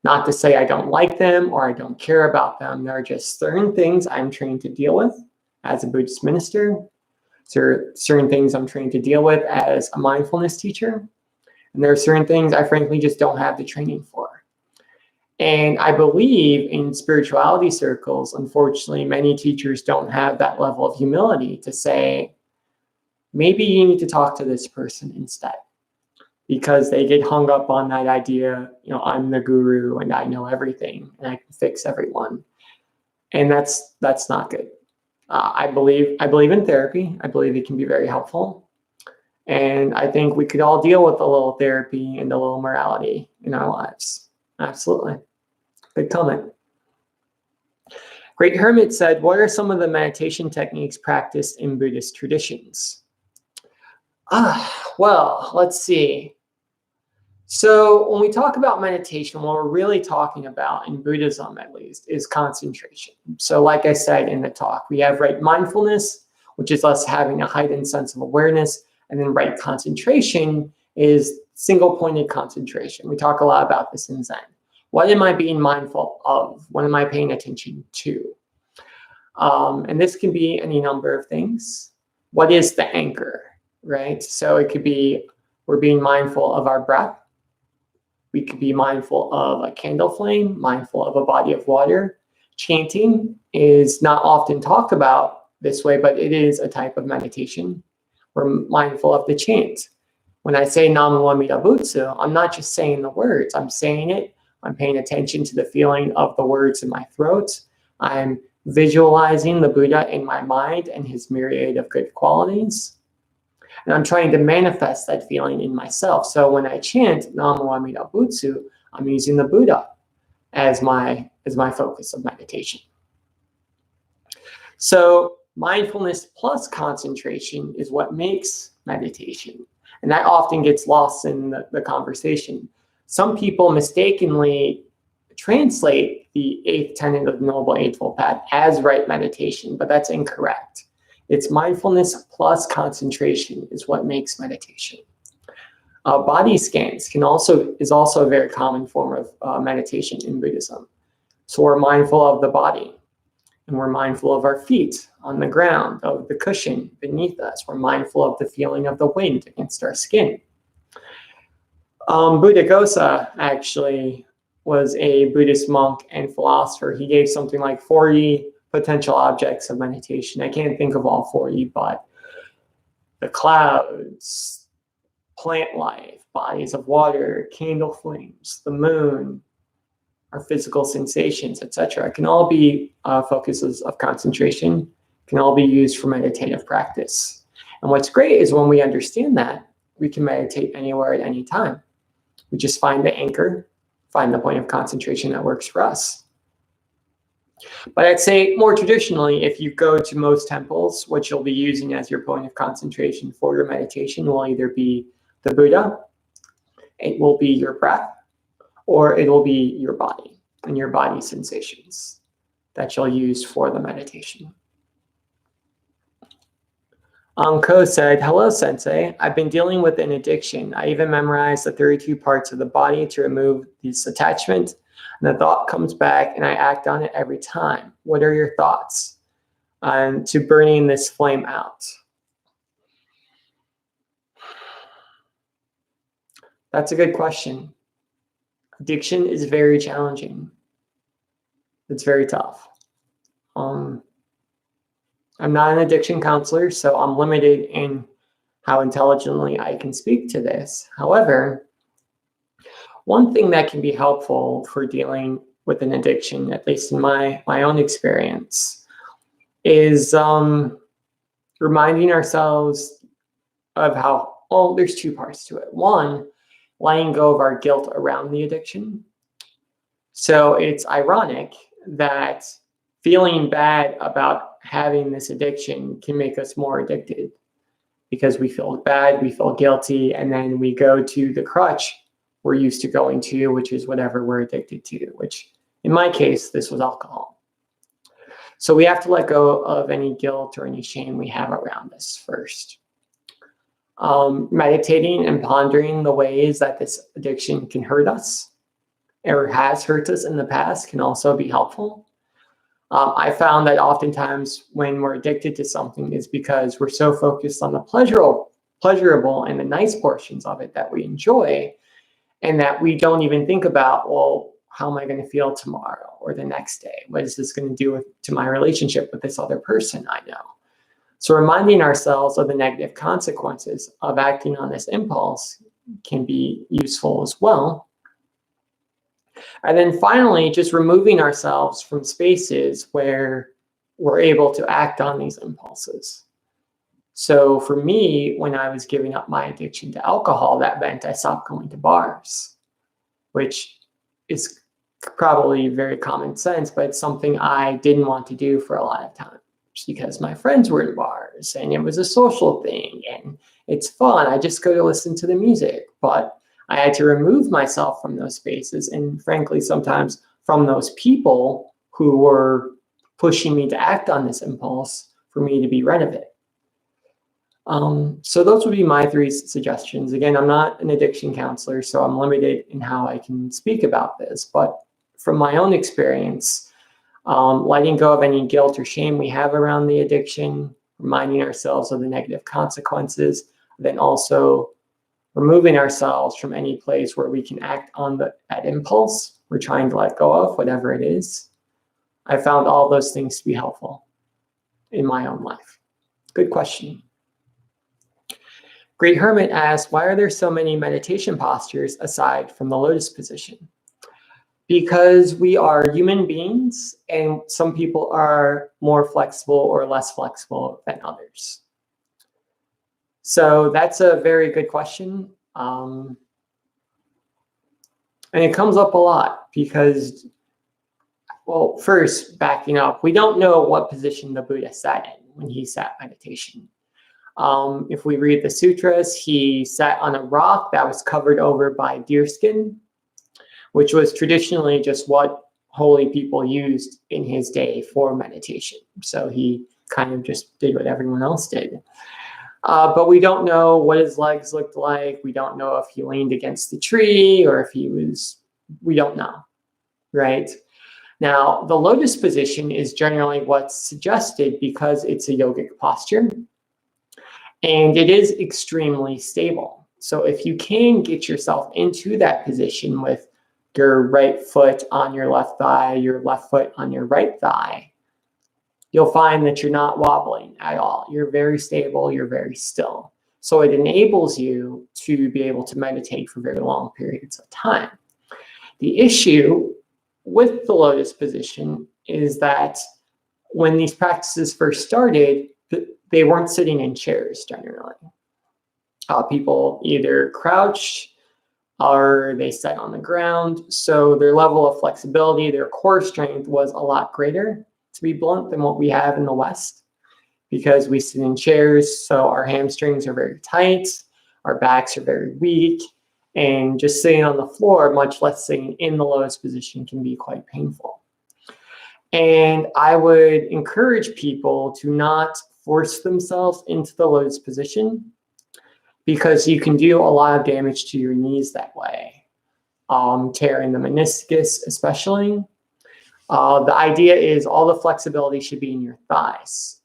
Not to say I don't like them or I don't care about them. There are just certain things I'm trained to deal with as a Buddhist minister. There are certain things I'm trained to deal with as a mindfulness teacher. And there are certain things I frankly just don't have the training for. And I believe in spirituality circles, unfortunately, many teachers don't have that level of humility to say, maybe you need to talk to this person instead. Because they get hung up on that idea, I'm the guru and I know everything and I can fix everyone. And that's not good. I believe in therapy. I believe it can be very helpful. And I think we could all deal with a little therapy and a little morality in our lives. Absolutely. Good comment. Great Hermit said, what are some of the meditation techniques practiced in Buddhist traditions? Well, let's see. So when we talk about meditation, what we're really talking about, in Buddhism at least, is concentration. So like I said in the talk, we have right mindfulness, which is us having a heightened sense of awareness, and then right concentration is single-pointed concentration. We talk a lot about this in Zen. What am I being mindful of? What am I paying attention to? And this can be any number of things. What is the anchor, right? So it could be we're being mindful of our breath. We could be mindful of a candle flame, mindful of a body of water. Chanting is not often talked about this way, but it is a type of meditation. We're mindful of the chant. When I say Namo Amida Butsu, I'm not just saying the words. I'm saying it. I'm paying attention to the feeling of the words in my throat. I'm visualizing the Buddha in my mind and his myriad of good qualities. And I'm trying to manifest that feeling in myself. So when I chant Namo Amida Butsu, I'm using the Buddha as my focus of meditation. So mindfulness plus concentration is what makes meditation. And that often gets lost in the conversation. Some people mistakenly translate the 8th tenet of the Noble Eightfold Path as right meditation, but that's incorrect. It's mindfulness plus concentration is what makes meditation. Body scans is also a very common form of meditation in Buddhism. So we're mindful of the body, and we're mindful of our feet on the ground, of the cushion beneath us. We're mindful of the feeling of the wind against our skin. Buddhaghosa actually was a Buddhist monk and philosopher. He gave something like 40 potential objects of meditation. I can't think of all 40, but the clouds, plant life, bodies of water, candle flames, the moon, our physical sensations, etc. can all be focuses of concentration, can all be used for meditative practice. And what's great is when we understand that, we can meditate anywhere at any time. We just find the anchor, find the point of concentration that works for us. But I'd say more traditionally, if you go to most temples, what you'll be using as your point of concentration for your meditation will either be the Buddha, it will be your breath, or it will be your body and your body sensations that you'll use for the meditation. Anko said, hello, Sensei. I've been dealing with an addiction. I even memorized the 32 parts of the body to remove this attachment. And the thought comes back and I act on it every time. What are your thoughts to burning this flame out? That's a good question. Addiction is very challenging. It's very tough. I'm not an addiction counselor, so I'm limited in how intelligently I can speak to this. However, one thing that can be helpful for dealing with an addiction, at least in my own experience, is reminding ourselves of how, there's two parts to it. One, letting go of our guilt around the addiction. So it's ironic that feeling bad about having this addiction can make us more addicted because we feel bad, we feel guilty, and then we go to the crutch we're used to going to, which is whatever we're addicted to, which in my case, this was alcohol. So we have to let go of any guilt or any shame we have around this first. Meditating and pondering the ways that this addiction can hurt us or has hurt us in the past can also be helpful. I found that oftentimes when we're addicted to something is because we're so focused on the pleasurable and the nice portions of it that we enjoy, and that we don't even think about, well, how am I going to feel tomorrow or the next day? What is this going to do to my relationship with this other person I know? So reminding ourselves of the negative consequences of acting on this impulse can be useful as well. And then finally, just removing ourselves from spaces where we're able to act on these impulses. So for me, when I was giving up my addiction to alcohol, that meant I stopped going to bars, which is probably very common sense, but it's something I didn't want to do for a lot of time because my friends were in bars and it was a social thing and it's fun. I just go to listen to the music, but I had to remove myself from those spaces and frankly, sometimes from those people who were pushing me to act on this impulse for me to be rid of it. So those would be my 3 suggestions. Again, I'm not an addiction counselor, so I'm limited in how I can speak about this. But from my own experience, letting go of any guilt or shame we have around the addiction, reminding ourselves of the negative consequences, then also removing ourselves from any place where we can act on that impulse we're trying to let go of, whatever it is. I found all those things to be helpful in my own life. Good question. Great Hermit asks, why are there so many meditation postures aside from the lotus position? Because we are human beings and some people are more flexible or less flexible than others. So that's a very good question. And it comes up a lot because, well, first, backing up, we don't know what position the Buddha sat in when he sat meditation. If we read the sutras, he sat on a rock that was covered over by deerskin, which was traditionally just what holy people used in his day for meditation. So he kind of just did what everyone else did. But we don't know what his legs looked like. We don't know if he leaned against the tree or if he was, we don't know, right? Now, the lotus position is generally what's suggested because it's a yogic posture and it is extremely stable. So if you can get yourself into that position with your right foot on your left thigh, your left foot on your right thigh, you'll find that you're not wobbling at all. You're very stable, you're very still. So it enables you to be able to meditate for very long periods of time. The issue with the lotus position is that when these practices first started, they weren't sitting in chairs generally. People either crouched or they sat on the ground. So their level of flexibility, their core strength was a lot greater, to be blunt, than what we have in the West, because we sit in chairs. So our hamstrings are very tight, our backs are very weak, and just sitting on the floor, much less sitting in the lotus position, can be quite painful. And I would encourage people to not force themselves into the lotus position, because you can do a lot of damage to your knees that way, tearing the meniscus especially. The idea is all the flexibility should be in your thighs.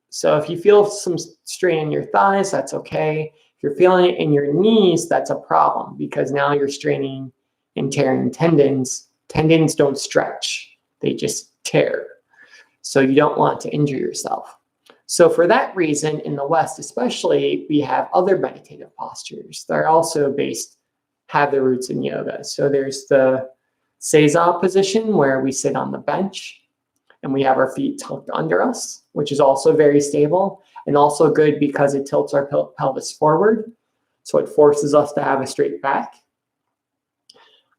So if you feel some strain in your thighs, that's okay. If you're feeling it in your knees, that's a problem, because now you're straining and tearing tendons. Tendons don't stretch, they just tear. So you don't want to injure yourself. So for that reason, in the West especially, we have other meditative postures that are also have their roots in yoga. So there's the Seiza position, where we sit on the bench and we have our feet tucked under us, which is also very stable and also good because it tilts our pelvis forward. So it forces us to have a straight back.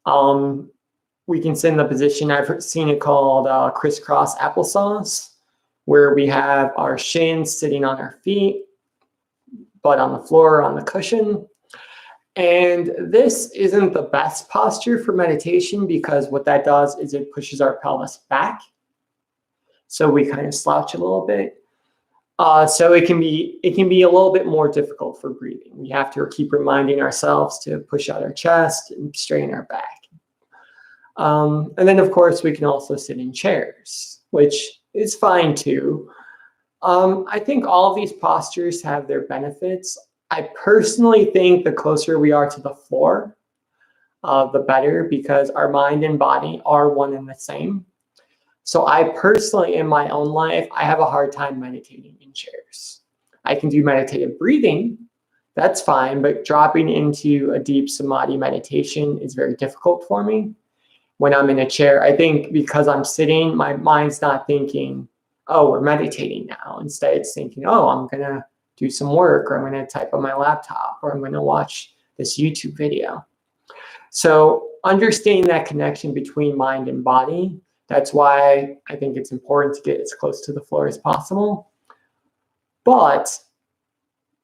We can sit in the position, I've seen it called crisscross applesauce, where we have our shins sitting on our feet, butt on the floor on the cushion. And this isn't the best posture for meditation, because what that does is it pushes our pelvis back. So we kind of slouch a little bit. So it can be a little bit more difficult for breathing. We have to keep reminding ourselves to push out our chest and straighten our back. And then, of course, we can also sit in chairs, which is fine too. I think all of these postures have their benefits. I personally think the closer we are to the floor, the better, because our mind and body are one and the same. So I personally, in my own life, I have a hard time meditating in chairs. I can do meditative breathing, that's fine, but dropping into a deep samadhi meditation is very difficult for me. When I'm in a chair, I think because I'm sitting, my mind's not thinking, oh, we're meditating now. Instead, it's thinking, oh, I'm going to do some work, or I'm going to type on my laptop, or I'm going to watch this YouTube video. So understanding that connection between mind and body, that's why I think it's important to get as close to the floor as possible. But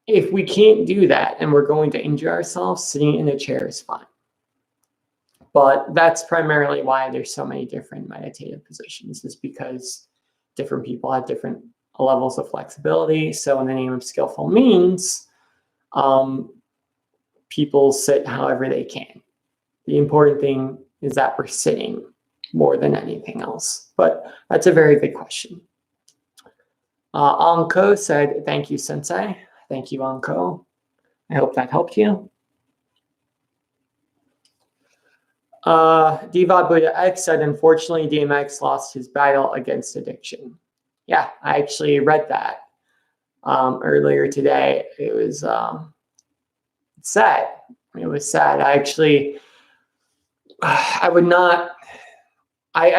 if we can't do that and we're going to injure ourselves, sitting in a chair is fine. But that's primarily why there's so many different meditative positions, is because different people have different levels of flexibility. So in the name of skillful means, people sit however they can. The important thing is that we're sitting more than anything else. But that's a very good question. Anko said, thank you, Sensei. Thank you, Anko. I hope that helped you. Diva Buddha X said, unfortunately, DMX lost his battle against addiction. Yeah, I actually read that earlier today. It was sad. It was sad. I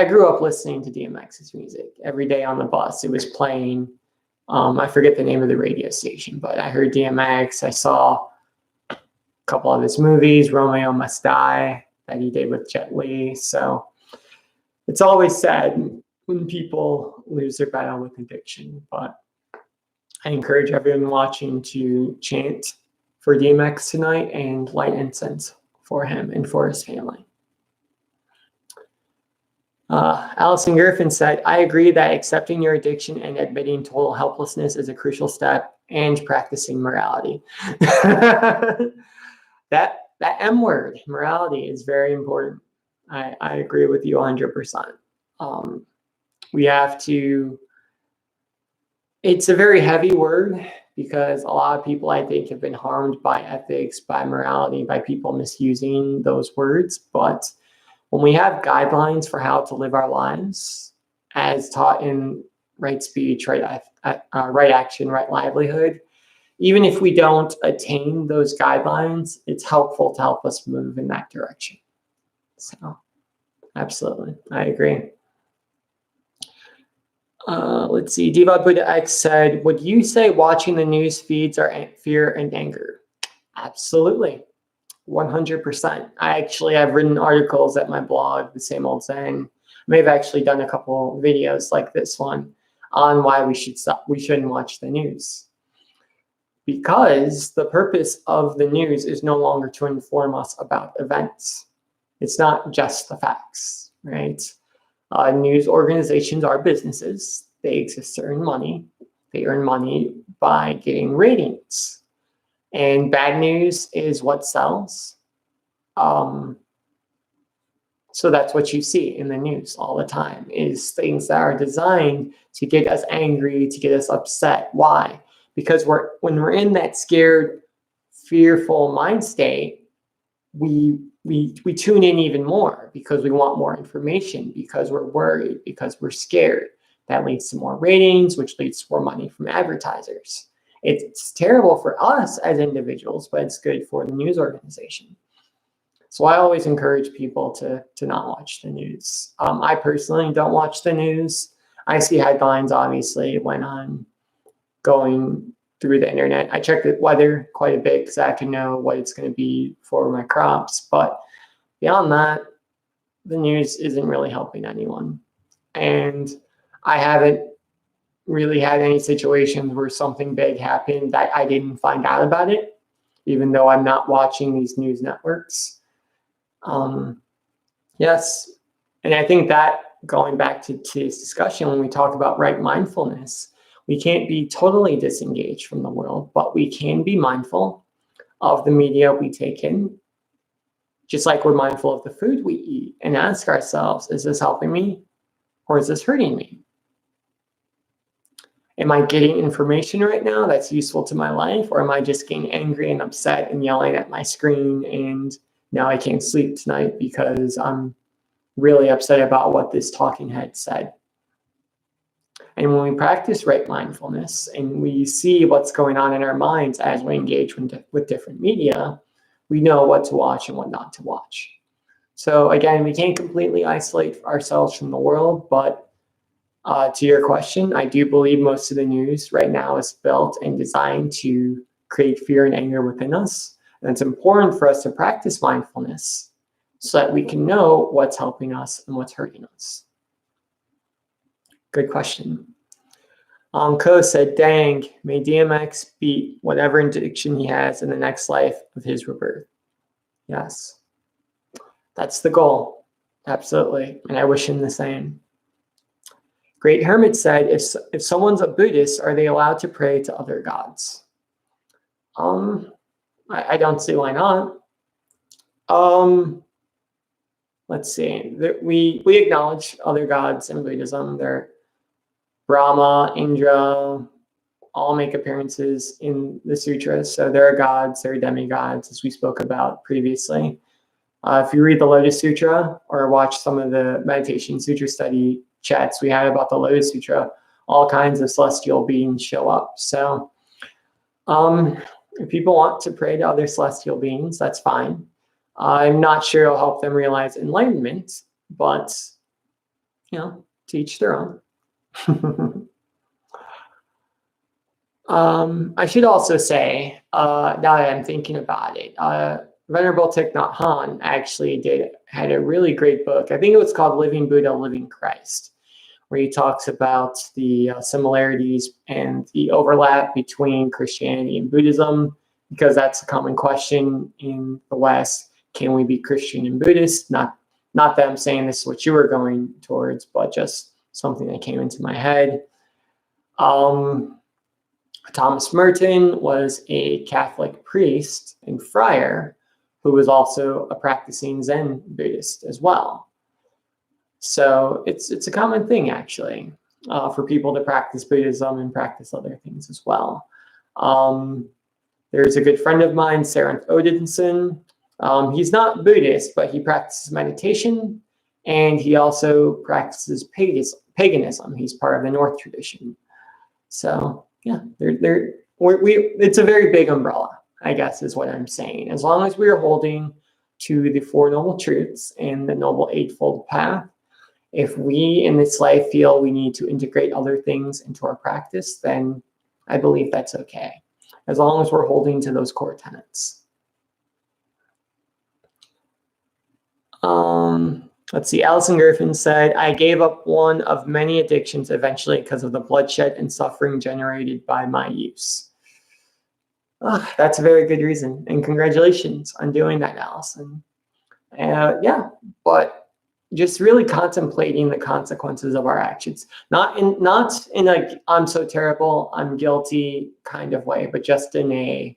grew up listening to DMX's music every day on the bus. It was playing. I forget the name of the radio station, but I heard DMX. I saw a couple of his movies, Romeo Must Die, that he did with Jet Li. So it's always sad when people lose their battle with addiction. But I encourage everyone watching to chant for DMX tonight and light incense for him and for his family. Allison Griffin said, I agree that accepting your addiction and admitting total helplessness is a crucial step, and practicing morality. That M word, morality, is very important. I agree with you 100%. We have to, it's a very heavy word, because a lot of people, I think, have been harmed by ethics, by morality, by people misusing those words. But when we have guidelines for how to live our lives, as taught in right speech, right action, right livelihood, even if we don't attain those guidelines, it's helpful to help us move in that direction. So, absolutely, I agree. Let's see. Diva Buddha X said, would you say watching the news feeds are fear and anger? Absolutely. 100%. I've written articles at my blog, The Same Old Saying. I may have actually done a couple videos like this one on why we shouldn't watch the news. Because the purpose of the news is no longer to inform us about events. It's not just the facts, right? News organizations are businesses. They exist to earn money. They earn money by getting ratings. And bad news is what sells. So that's what you see in the news all the time, is things that are designed to get us angry, to get us upset. Why? Because when we're in that scared, fearful mind state, we tune in even more because we want more information, because we're worried, because we're scared. That leads to more ratings, which leads to more money from advertisers. It's terrible for us as individuals, but it's good for the news organization. So I always encourage people to not watch the news. I personally don't watch the news. I see headlines, obviously, when I'm going through the internet. I check the weather quite a bit because I have to know what it's going to be for my crops. But beyond that, the news isn't really helping anyone. And I haven't really had any situations where something big happened that I didn't find out about it, even though I'm not watching these news networks. Yes. And I think that, going back to today's discussion, when we talk about right mindfulness, we can't be totally disengaged from the world, but we can be mindful of the media we take in, just like we're mindful of the food we eat, and ask ourselves, is this helping me or is this hurting me? Am I getting information right now that's useful to my life, or am I just getting angry and upset and yelling at my screen, and now I can't sleep tonight because I'm really upset about what this talking head said? And when we practice right mindfulness and we see what's going on in our minds as we engage with different media, we know what to watch and what not to watch. So again, we can't completely isolate ourselves from the world, but to your question, I do believe most of the news right now is built and designed to create fear and anger within us. And it's important for us to practice mindfulness so that we can know what's helping us and what's hurting us. Good question. Ko said, dang, may DMX beat whatever addiction he has in the next life of his rebirth. Yes, that's the goal. Absolutely. And I wish him the same. Great Hermit said, if someone's a Buddhist, are they allowed to pray to other gods? I don't see why not. Let's see. We acknowledge other gods in Buddhism. They're Brahma, Indra, all make appearances in the sutras. So there are gods, there are demigods, as we spoke about previously. If you read the Lotus Sutra or watch some of the meditation sutra study chats we had about the Lotus Sutra, all kinds of celestial beings show up. So if people want to pray to other celestial beings, that's fine. I'm not sure it'll help them realize enlightenment, but, to each their own. I should also say, now that I'm thinking about it, Venerable Thich Nhat Hanh actually had a really great book. I think it was called Living Buddha, Living Christ, where he talks about the similarities and the overlap between Christianity and Buddhism, because that's a common question in the West. Can we be Christian and Buddhist? Not that I'm saying this is what you were going towards, but just something that came into my head. Thomas Merton was a Catholic priest and friar who was also a practicing Zen Buddhist as well. So it's a common thing, actually, for people to practice Buddhism and practice other things as well. There's a good friend of mine, Sarah Odinson. He's not Buddhist, but he practices meditation, and he also practices paganism. He's part of the North tradition. So yeah, it's a very big umbrella, I guess, is what I'm saying. As long as we are holding to the Four Noble Truths and the Noble Eightfold Path, if we in this life feel we need to integrate other things into our practice, then I believe that's okay, as long as we're holding to those core tenets. Let's see, Alison Griffin said, I gave up one of many addictions eventually because of the bloodshed and suffering generated by my use. That's a very good reason, and congratulations on doing that, Alison. Yeah, but just really contemplating the consequences of our actions, not in a I'm so terrible, I'm guilty kind of way, but just in a,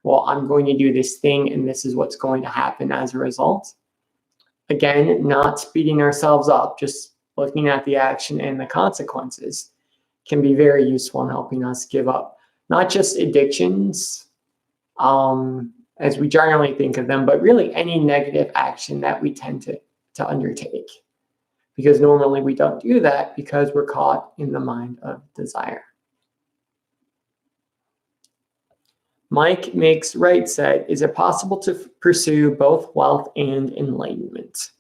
well, I'm going to do this thing and this is what's going to happen as a result. Again, not beating ourselves up, just looking at the action and the consequences can be very useful in helping us give up not just addictions, as we generally think of them, but really any negative action that we tend to undertake. Because normally we don't do that because we're caught in the mind of desire. Mike Makes Right said, is it possible to pursue both wealth and enlightenment?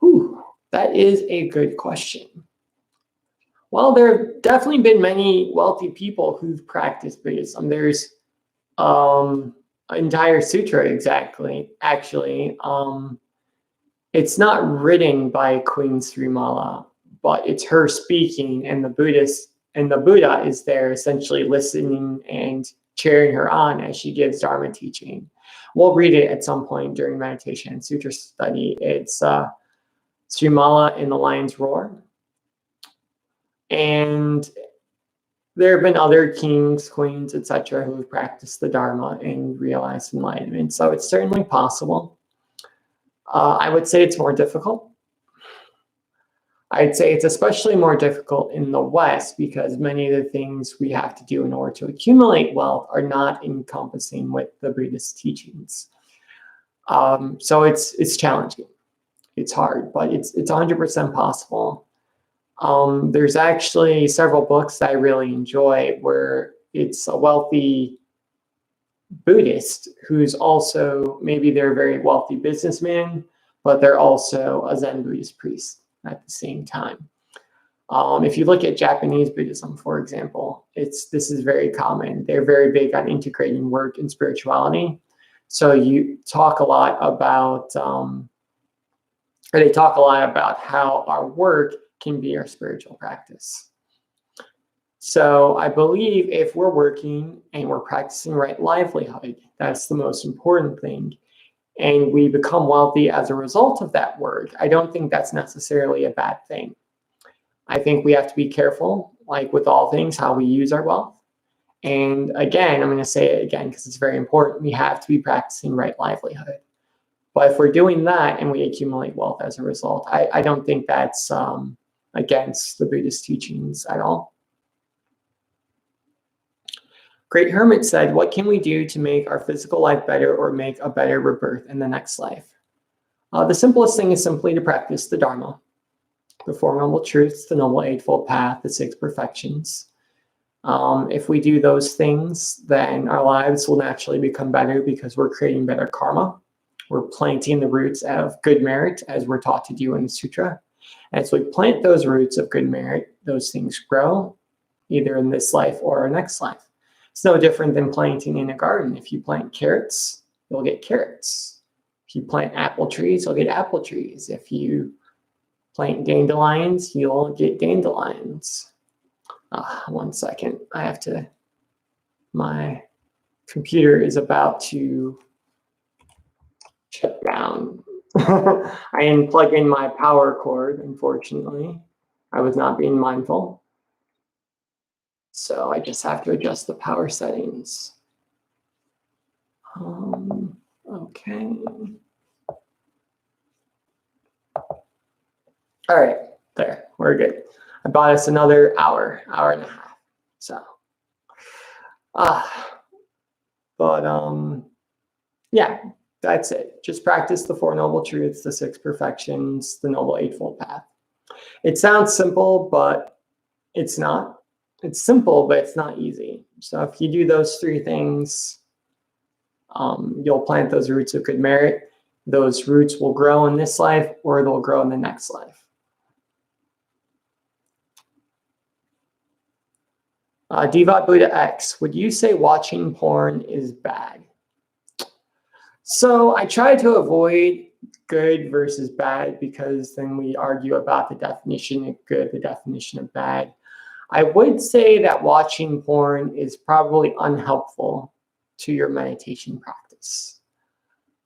Whew, that is a good question. Well, there have definitely been many wealthy people who've practiced Buddhism. There's an entire sutra actually. It's not written by Queen Srimala, but it's her speaking, and the Buddha is there essentially listening and cheering her on as she gives Dharma teaching. We'll read it at some point during meditation and sutra study. It's Srimala in the Lion's Roar. And there have been other kings, queens, etc., who have practiced the Dharma and realized enlightenment. So it's certainly possible. I would say it's more difficult. I'd say it's especially more difficult in the West because many of the things we have to do in order to accumulate wealth are not encompassing with the Buddhist teachings. So it's challenging. It's hard, but it's 100% possible. There's actually several books that I really enjoy where it's a wealthy Buddhist who's also, maybe they're a very wealthy businessman, but they're also a Zen Buddhist priest at the same time. If you look at Japanese Buddhism, for example, this is very common. They're very big on integrating work and spirituality. So you talk a lot about, they talk a lot about how our work can be our spiritual practice. So I believe if we're working and we're practicing right livelihood, that's the most important thing. And we become wealthy as a result of that work, I don't think that's necessarily a bad thing. I think we have to be careful, like with all things, how we use our wealth. And again, I'm going to say it again because it's very important. We have to be practicing right livelihood. But if we're doing that and we accumulate wealth as a result, I don't think that's against the Buddhist teachings at all. Great Hermit said, what can we do to make our physical life better or make a better rebirth in the next life? The simplest thing is simply to practice the Dharma, the Four Noble Truths, the Noble Eightfold Path, the Six Perfections. If we do those things, then our lives will naturally become better because we're creating better karma. We're planting the roots of good merit, as we're taught to do in the sutra. As we plant those roots of good merit, those things grow, either in this life or our next life. It's no different than planting in a garden. If you plant carrots, you'll get carrots. If you plant apple trees, you'll get apple trees. If you plant dandelions, you'll get dandelions. 1 second. My computer is about to shut down. I didn't plug in my power cord, unfortunately. I was not being mindful. So I just have to adjust the power settings. Okay. All right, there, we're good. I bought us another hour and a half. So, Yeah, that's it. Just practice the Four Noble Truths, the Six Perfections, the Noble Eightfold Path. It sounds simple, but it's not. It's simple, but it's not easy. So if you do those three things, you'll plant those roots of good merit. Those roots will grow in this life, or they'll grow in the next life. Devat Buddha X, would you say watching porn is bad? So I try to avoid good versus bad, because then we argue about the definition of good, the definition of bad. I would say that watching porn is probably unhelpful to your meditation practice.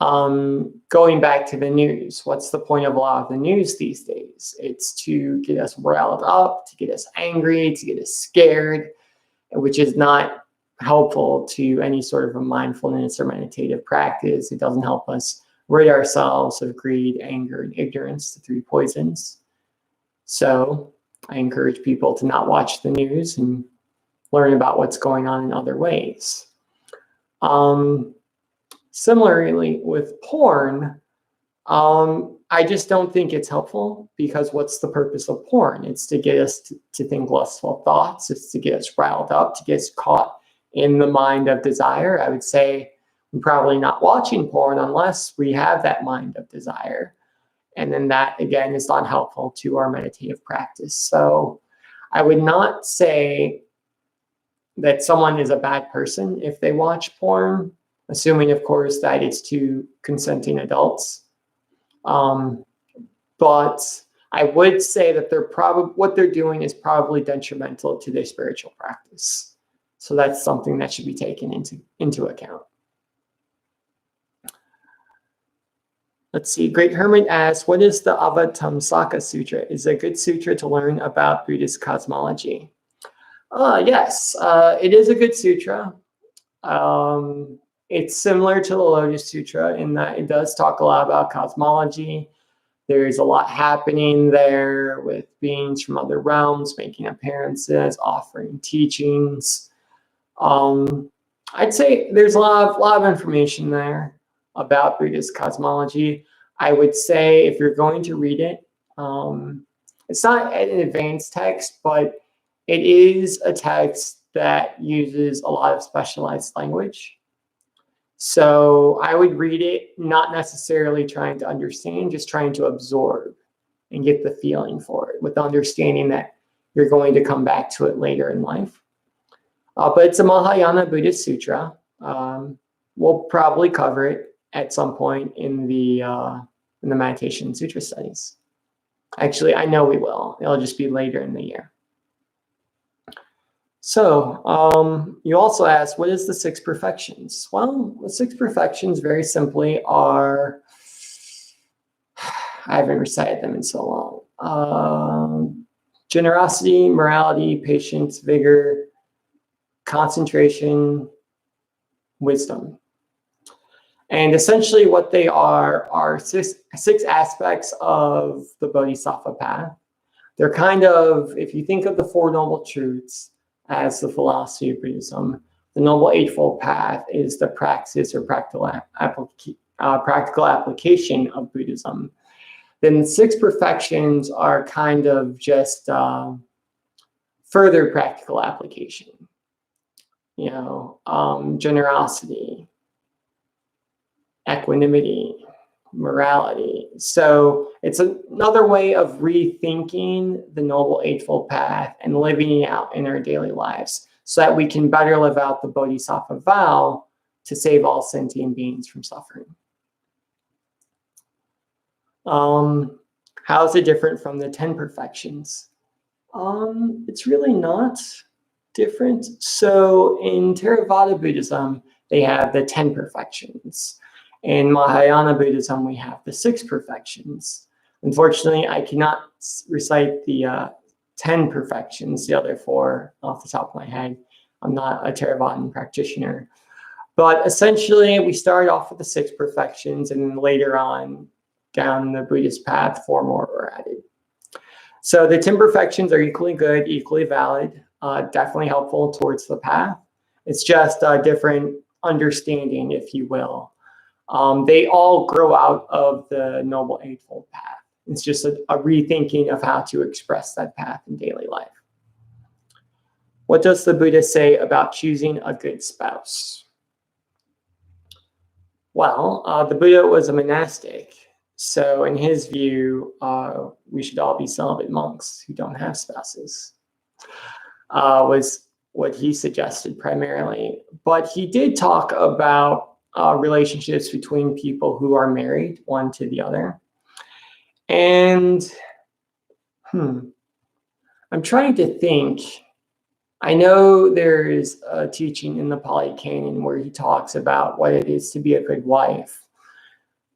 Going back to the news, what's the point of a lot of the news these days? It's to get us riled up, to get us angry, to get us scared, which is not helpful to any sort of a mindfulness or meditative practice. It doesn't help us rid ourselves of greed, anger, and ignorance, the three poisons. So I encourage people to not watch the news and learn about what's going on in other ways. Similarly, with porn, I just don't think it's helpful, because what's the purpose of porn? It's to get us to think lustful thoughts. It's to get us riled up, to get us caught in the mind of desire. I would say we're probably not watching porn unless we have that mind of desire. And then that, again, is not helpful to our meditative practice. So I would not say that someone is a bad person if they watch porn, assuming, of course, that it's two consenting adults. But I would say that what they're doing is probably detrimental to their spiritual practice. So that's something that should be taken into account. Let's see. Great Hermit asks, what is the Avatamsaka Sutra? Is it a good sutra to learn about Buddhist cosmology? Yes, it is a good sutra. It's similar to the Lotus Sutra in that it does talk a lot about cosmology. There's a lot happening there with beings from other realms making appearances, offering teachings. I'd say there's a lot of information there about Buddhist cosmology. I would say if you're going to read it, it's not an advanced text, but it is a text that uses a lot of specialized language. So I would read it not necessarily trying to understand, just trying to absorb and get the feeling for it, with the understanding that you're going to come back to it later in life. But it's a Mahayana Buddhist sutra. We'll probably cover it at some point in the meditation sutra studies. Actually, I know we will. It'll just be later in the year. So you also asked, what is the six perfections? Well, the six perfections very simply are, I haven't recited them in so long. Generosity, morality, patience, vigor, concentration, wisdom. And essentially what they are six aspects of the Bodhisattva path. They're kind of, if you think of the Four Noble Truths as the philosophy of Buddhism, the Noble Eightfold Path is the praxis or practical application of Buddhism. Then the six perfections are kind of just further practical application. Generosity, equanimity, morality. So it's another way of rethinking the Noble Eightfold Path and living it out in our daily lives so that we can better live out the Bodhisattva vow to save all sentient beings from suffering. How is it different from the 10 perfections? It's really not different. So in Theravada Buddhism, they have the 10 perfections. In Mahayana Buddhism, we have the 6 perfections. Unfortunately, I cannot recite the 10 perfections, the other 4 off the top of my head. I'm not a Theravadan practitioner. But essentially, we started off with the 6 perfections, and then later on, down the Buddhist path, 4 more were added. So the 10 perfections are equally good, equally valid, definitely helpful towards the path. It's just a different understanding, if you will. They all grow out of the Noble Eightfold Path. It's just a rethinking of how to express that path in daily life. What does the Buddha say about choosing a good spouse? Well, the Buddha was a monastic. So in his view, we should all be celibate monks who don't have spouses, was what he suggested primarily. But he did talk about relationships between people who are married, one to the other. And I'm trying to think. I know there is a teaching in the Pali Canon where he talks about what it is to be a good wife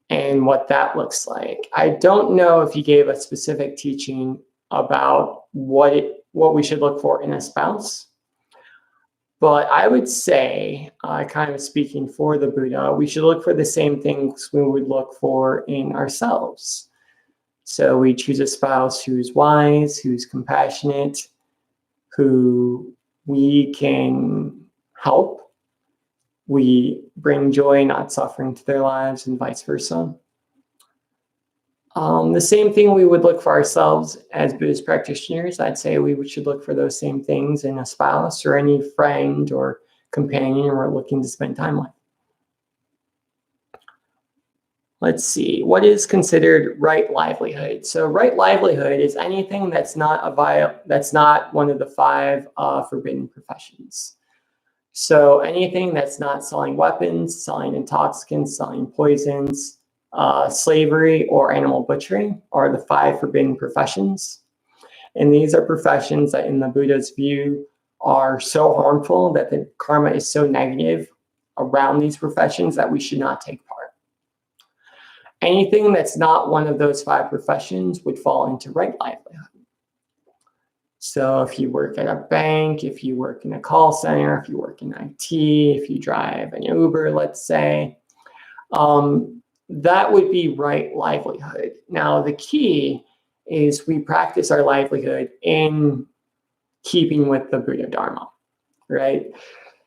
and what that looks like. I don't know if he gave a specific teaching about what we should look for in a spouse, but I would say, kind of speaking for the Buddha, we should look for the same things we would look for in ourselves. So we choose a spouse who's wise, who's compassionate, who we can help. We bring joy, not suffering to their lives, and vice versa. The same thing we would look for ourselves as Buddhist practitioners. I'd say we should look for those same things in a spouse or any friend or companion we're looking to spend time with. Let's see, what is considered right livelihood? So right livelihood is anything that's not one of the 5 forbidden professions. So anything that's not selling weapons, selling intoxicants, selling poisons, slavery, or animal butchery are the 5 forbidden professions. And these are professions that in the Buddha's view are so harmful that the karma is so negative around these professions that we should not take part. Anything that's not one of those 5 professions would fall into right livelihood. So if you work at a bank, if you work in a call center, if you work in IT, if you drive an Uber, let's say, that would be right livelihood. Now, the key is we practice our livelihood in keeping with the Buddha Dharma, right?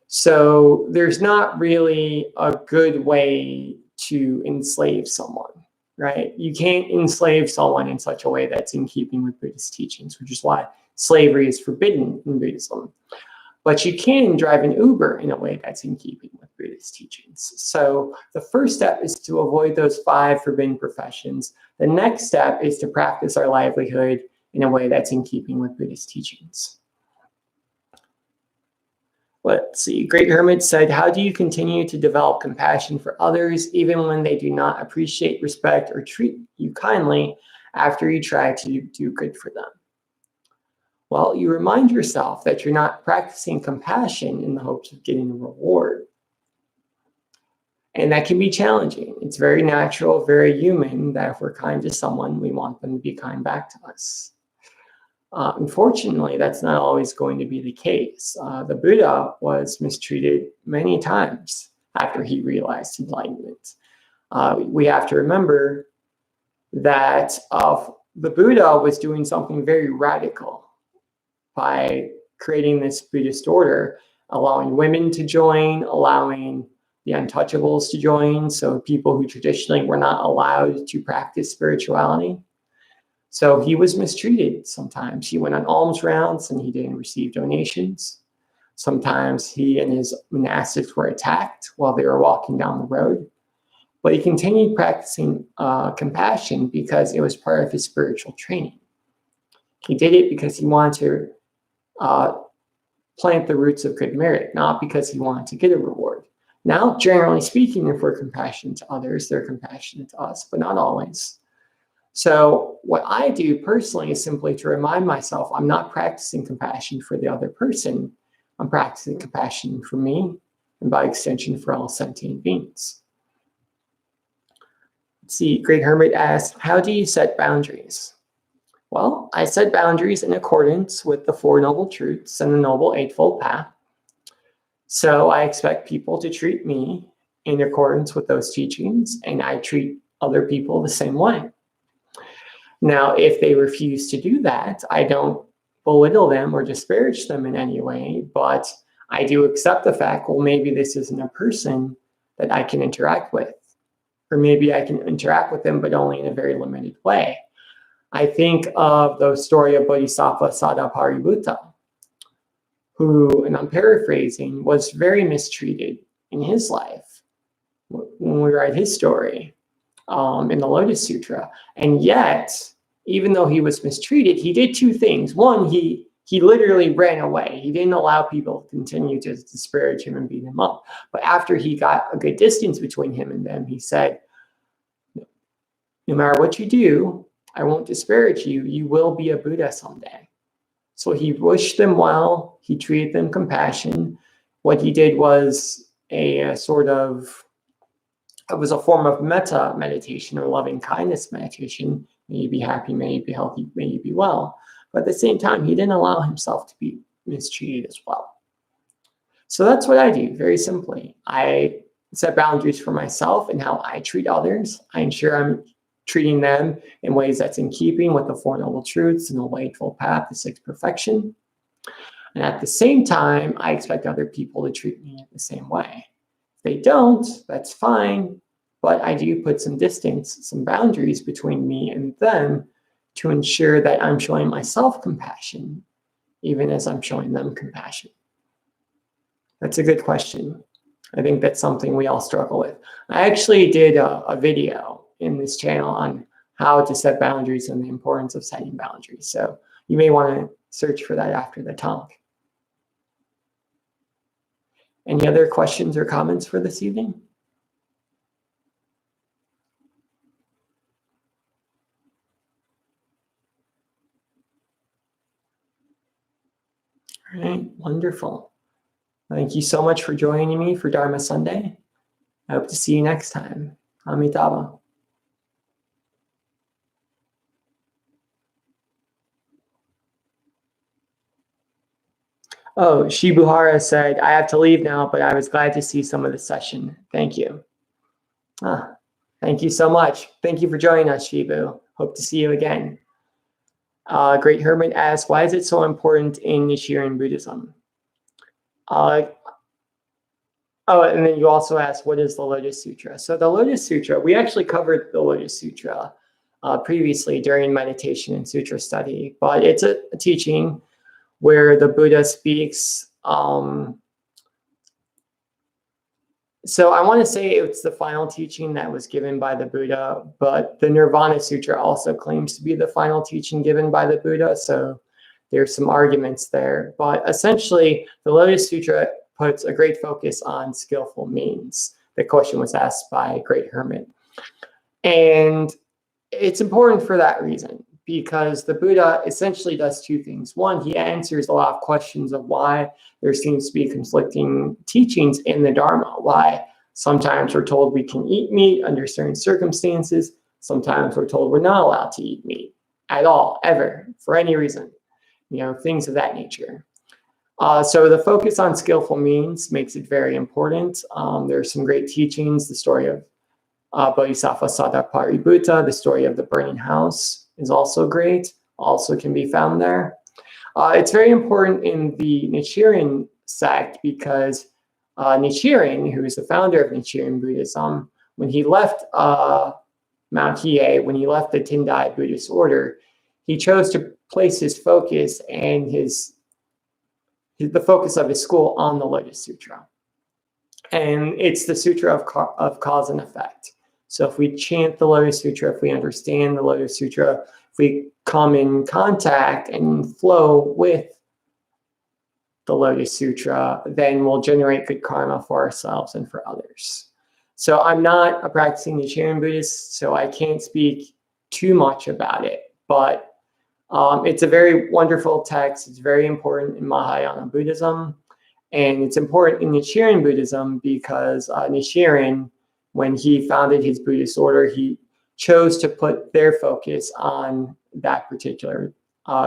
So there's not really a good way to enslave someone, right? You can't enslave someone in such a way that's in keeping with Buddhist teachings, which is why slavery is forbidden in Buddhism. But you can drive an Uber in a way that's in keeping with Buddhist teachings. So the first step is to avoid those 5 forbidden professions. The next step is to practice our livelihood in a way that's in keeping with Buddhist teachings. Let's see, Great Hermit said, how do you continue to develop compassion for others even when they do not appreciate, respect, or treat you kindly after you try to do good for them? Well, you remind yourself that you're not practicing compassion in the hopes of getting a reward. And that can be challenging. It's very natural, very human that if we're kind to someone, we want them to be kind back to us. Unfortunately, that's not always going to be the case. The Buddha was mistreated many times after he realized enlightenment. We have to remember that the Buddha was doing something very radical by creating this Buddhist order, allowing women to join, allowing the untouchables to join, so people who traditionally were not allowed to practice spirituality. So he was mistreated sometimes. He went on alms rounds and he didn't receive donations. Sometimes he and his monastics were attacked while they were walking down the road. But he continued practicing compassion because it was part of his spiritual training. He did it because he wanted to plant the roots of good merit, not because he wanted to get a reward. Now, generally speaking, if we're compassionate to others, they're compassionate to us, but not always. So what I do personally is simply to remind myself I'm not practicing compassion for the other person. I'm practicing compassion for me and by extension for all sentient beings. Let's see, Great Hermit asked, how do you set boundaries? Well, I set boundaries in accordance with the 4 Noble Truths and the Noble Eightfold Path. So I expect people to treat me in accordance with those teachings, and I treat other people the same way. Now, if they refuse to do that, I don't belittle them or disparage them in any way, but I do accept the fact, well, maybe this isn't a person that I can interact with, or maybe I can interact with them, but only in a very limited way. I think of the story of Bodhisattva Sadapaributta, who, and I'm paraphrasing, was very mistreated in his life when we write his story in the Lotus Sutra. And yet, even though he was mistreated, he did two things. One, he literally ran away. He didn't allow people to continue to disparage him and beat him up. But after he got a good distance between him and them, he said, no matter what you do, I won't disparage you. You will be a Buddha someday. So he wished them well. He treated them compassion. What he did was a sort of, it was a form of metta meditation or loving kindness meditation. May you be happy, may you be healthy, may you be well. But at the same time, he didn't allow himself to be mistreated as well. So that's what I do, very simply. I set boundaries for myself and how I treat others. I ensure I'm treating them in ways that's in keeping with the Four Noble Truths and the Eightfold Path to Sixth Perfection. And at the same time, I expect other people to treat me in the same way. If they don't, that's fine, but I do put some distance, some boundaries between me and them to ensure that I'm showing myself compassion, even as I'm showing them compassion. That's a good question. I think that's something we all struggle with. I actually did a video in this channel on how to set boundaries and the importance of setting boundaries. So you may want to search for that after the talk. Any other questions or comments for this evening? All right, wonderful. Thank you so much for joining me for Dharma Sunday. I hope to see you next time. Amitabha. Oh, Shibuhara said, I have to leave now, but I was glad to see some of the session. Thank you. Thank you so much. Thank you for joining us, Shibu. Hope to see you again. Great Hermit asks, why is it so important in Nichiren Buddhism? Oh, and then you also asked, what is the Lotus Sutra? So the Lotus Sutra, we actually covered the Lotus Sutra previously during meditation and sutra study, but it's a teaching where the Buddha speaks. So I want to say it's the final teaching that was given by the Buddha, but the Nirvana Sutra also claims to be the final teaching given by the Buddha. So there's some arguments there. But essentially, the Lotus Sutra puts a great focus on skillful means. The question was asked by Great Hermit. And it's important for that reason, because the Buddha essentially does two things. One, he answers a lot of questions of why there seems to be conflicting teachings in the Dharma, why sometimes we're told we can eat meat under certain circumstances, sometimes we're told we're not allowed to eat meat at all, ever, for any reason, things of that nature. So the focus on skillful means makes it very important. There are some great teachings. The story of Bodhisattva Sadapaributta, the story of the burning house, is also great, also can be found there. It's very important in the Nichiren sect because Nichiren, who is the founder of Nichiren Buddhism, when he left Mount Hiei, when he left the Tendai Buddhist order, he chose to place his focus and the focus of his school on the Lotus Sutra. And it's the Sutra of cause and effect. So if we chant the Lotus Sutra, if we understand the Lotus Sutra, if we come in contact and flow with the Lotus Sutra, then we'll generate good karma for ourselves and for others. So I'm not a practicing Nichiren Buddhist, so I can't speak too much about it, but it's a very wonderful text. It's very important in Mahayana Buddhism, and it's important in Nichiren Buddhism because Nichiren, when he founded his Buddhist order, he chose to put their focus on that particular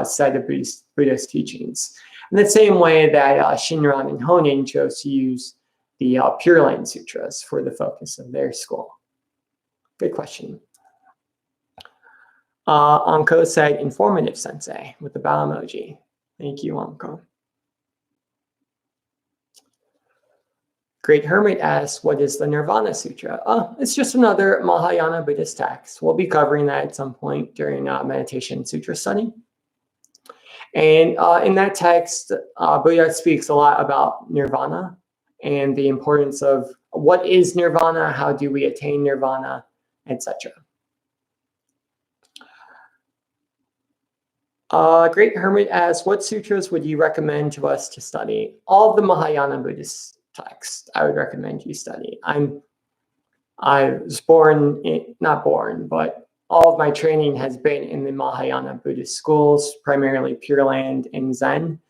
set of Buddhist teachings. In the same way that Shinran and Honen chose to use the Pure Land Sutras for the focus of their school. Good question. Anko said, informative sensei, with the bow emoji. Thank you, Anko. Great Hermit asks, what is the Nirvana Sutra? It's just another Mahayana Buddhist text. We'll be covering that at some point during meditation sutra study. And in that text, Buddha speaks a lot about nirvana and the importance of what is nirvana, how do we attain nirvana, etc. Great Hermit asks, what sutras would you recommend to us to study? All of the Mahayana Buddhist texts I would recommend you study. I was not born, but all of my training has been in the Mahayana Buddhist schools, primarily Pure Land and Zen.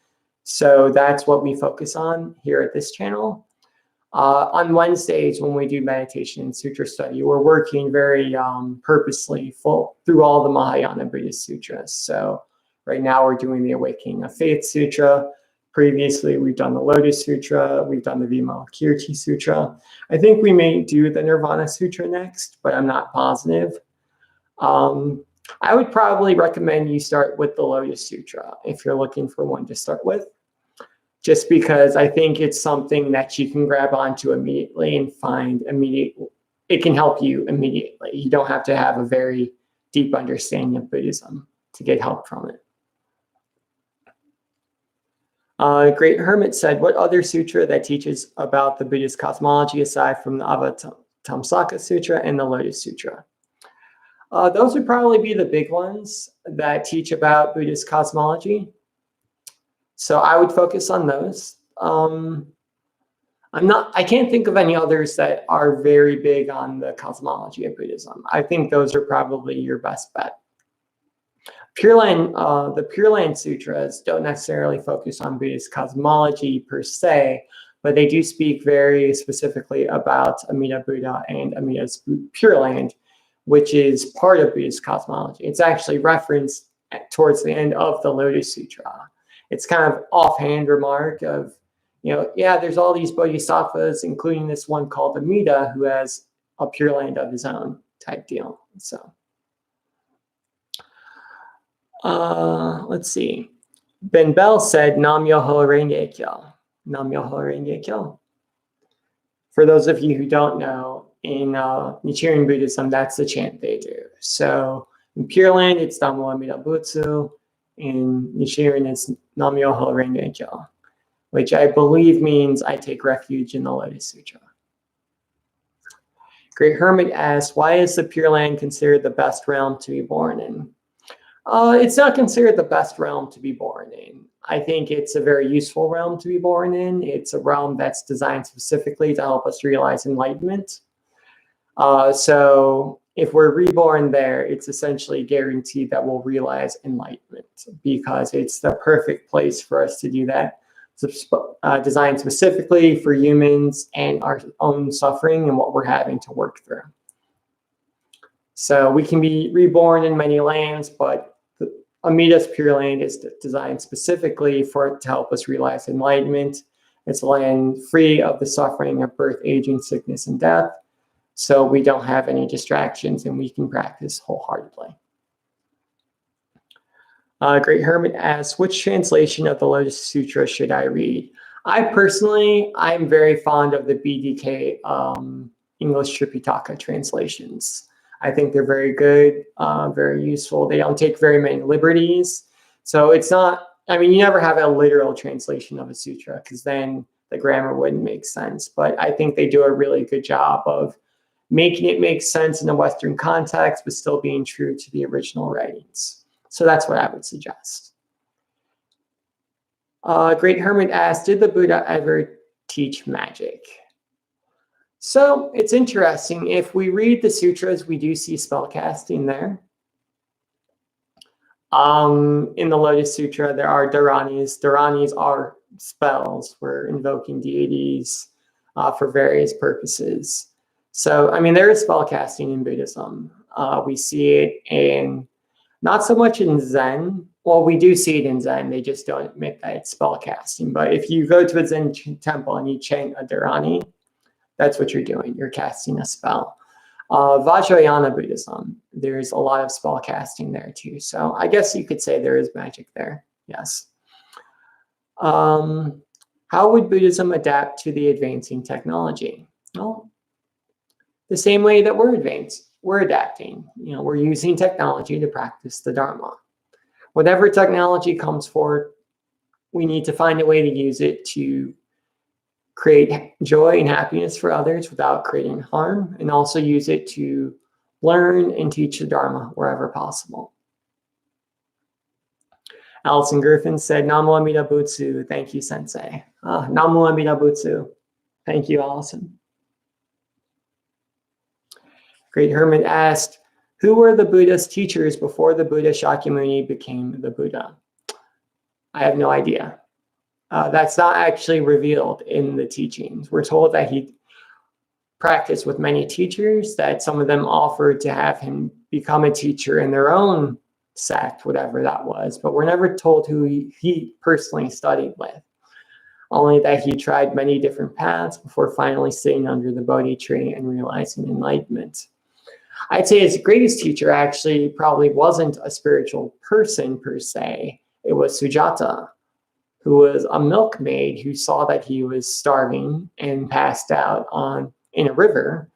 So that's what we focus on here at this channel. On Wednesdays, when we do meditation and sutra study, we're working very purposely through all the Mahayana Buddhist sutras. So right now we're doing the Awakening of Faith Sutra. Previously, we've done the Lotus Sutra. We've done the Vimalakirti Sutra. I think we may do the Nirvana Sutra next, but I'm not positive. I would probably recommend you start with the Lotus Sutra if you're looking for one to start with, just because I think it's something that you can grab onto immediately and find it can help you immediately. You don't have to have a very deep understanding of Buddhism to get help from it. Great Hermit said, what other sutra that teaches about the Buddhist cosmology aside from the Avatamsaka Sutra and the Lotus Sutra? Those would probably be the big ones that teach about Buddhist cosmology. So I would focus on those. I can't think of any others that are very big on the cosmology of Buddhism. I think those are probably your best bet. The Pure Land Sutras don't necessarily focus on Buddhist cosmology per se, but they do speak very specifically about Amida Buddha and Amida's Pure Land, which is part of Buddhist cosmology. It's actually referenced towards the end of the Lotus Sutra. It's kind of offhand remark of, there's all these bodhisattvas, including this one called Amida, who has a Pure Land of his own type deal. So, let's see. Ben Bell said, Nam Myoho Renge Kyo. Nam Myoho Renge Kyo. For those of you who don't know, in Nichiren Buddhism, that's the chant they do. So in Pure Land, it's Dhammo Amida Butsu. In Nichiren, it's Nam Myoho Renge Kyo, which I believe means I take refuge in the Lotus Sutra. Great Hermit asks, why is the Pure Land considered the best realm to be born in? It's not considered the best realm to be born in. I think it's a very useful realm to be born in. It's a realm that's designed specifically to help us realize enlightenment. So if we're reborn there, it's essentially guaranteed that we'll realize enlightenment because it's the perfect place for us to do that. It's designed specifically for humans and our own suffering and what we're having to work through. So we can be reborn in many lands, but Amida's Pure Land is designed specifically to help us realize enlightenment. It's a land free of the suffering of birth, aging, sickness, and death. So we don't have any distractions and we can practice wholeheartedly. Great Hermit asks, which translation of the Lotus Sutra should I read? I'm very fond of the BDK English Tripitaka translations. I think they're very good, very useful. They don't take very many liberties. So it's not, you never have a literal translation of a sutra because then the grammar wouldn't make sense. But I think they do a really good job of making it make sense in a Western context, but still being true to the original writings. So that's what I would suggest. Great Hermit asks, did the Buddha ever teach magic? So it's interesting. If we read the sutras, we do see spell casting there. In the Lotus Sutra, there are dharanis. Dharanis are spells. We're invoking deities for various purposes. So, there is spell casting in Buddhism. We see it in, not so much in Zen. Well, we do see it in Zen. They just don't admit that it's spell casting. But if you go to a Zen temple and you chant a dharani, that's what you're doing. You're casting a spell. Vajrayana Buddhism, there's a lot of spell casting there too. So I guess you could say there is magic there. Yes. How would Buddhism adapt to the advancing technology? Well, the same way that we're adapting. We're using technology to practice the Dharma. Whatever technology comes forward, we need to find a way to use it to create joy and happiness for others without creating harm, and also use it to learn and teach the Dharma wherever possible. Allison Griffin said, Namo Amida Butsu. Thank you, Sensei. Namo Amida Butsu. Thank you, Allison. Great Hermit asked, who were the Buddha's teachers before the Buddha Shakyamuni became the Buddha? I have no idea. That's not actually revealed in the teachings. We're told that he practiced with many teachers, that some of them offered to have him become a teacher in their own sect, whatever that was, but we're never told who he personally studied with. Only that he tried many different paths before finally sitting under the Bodhi tree and realizing enlightenment. I'd say his greatest teacher actually probably wasn't a spiritual person per se. It was Sujata, who was a milkmaid who saw that he was starving and passed out in a river,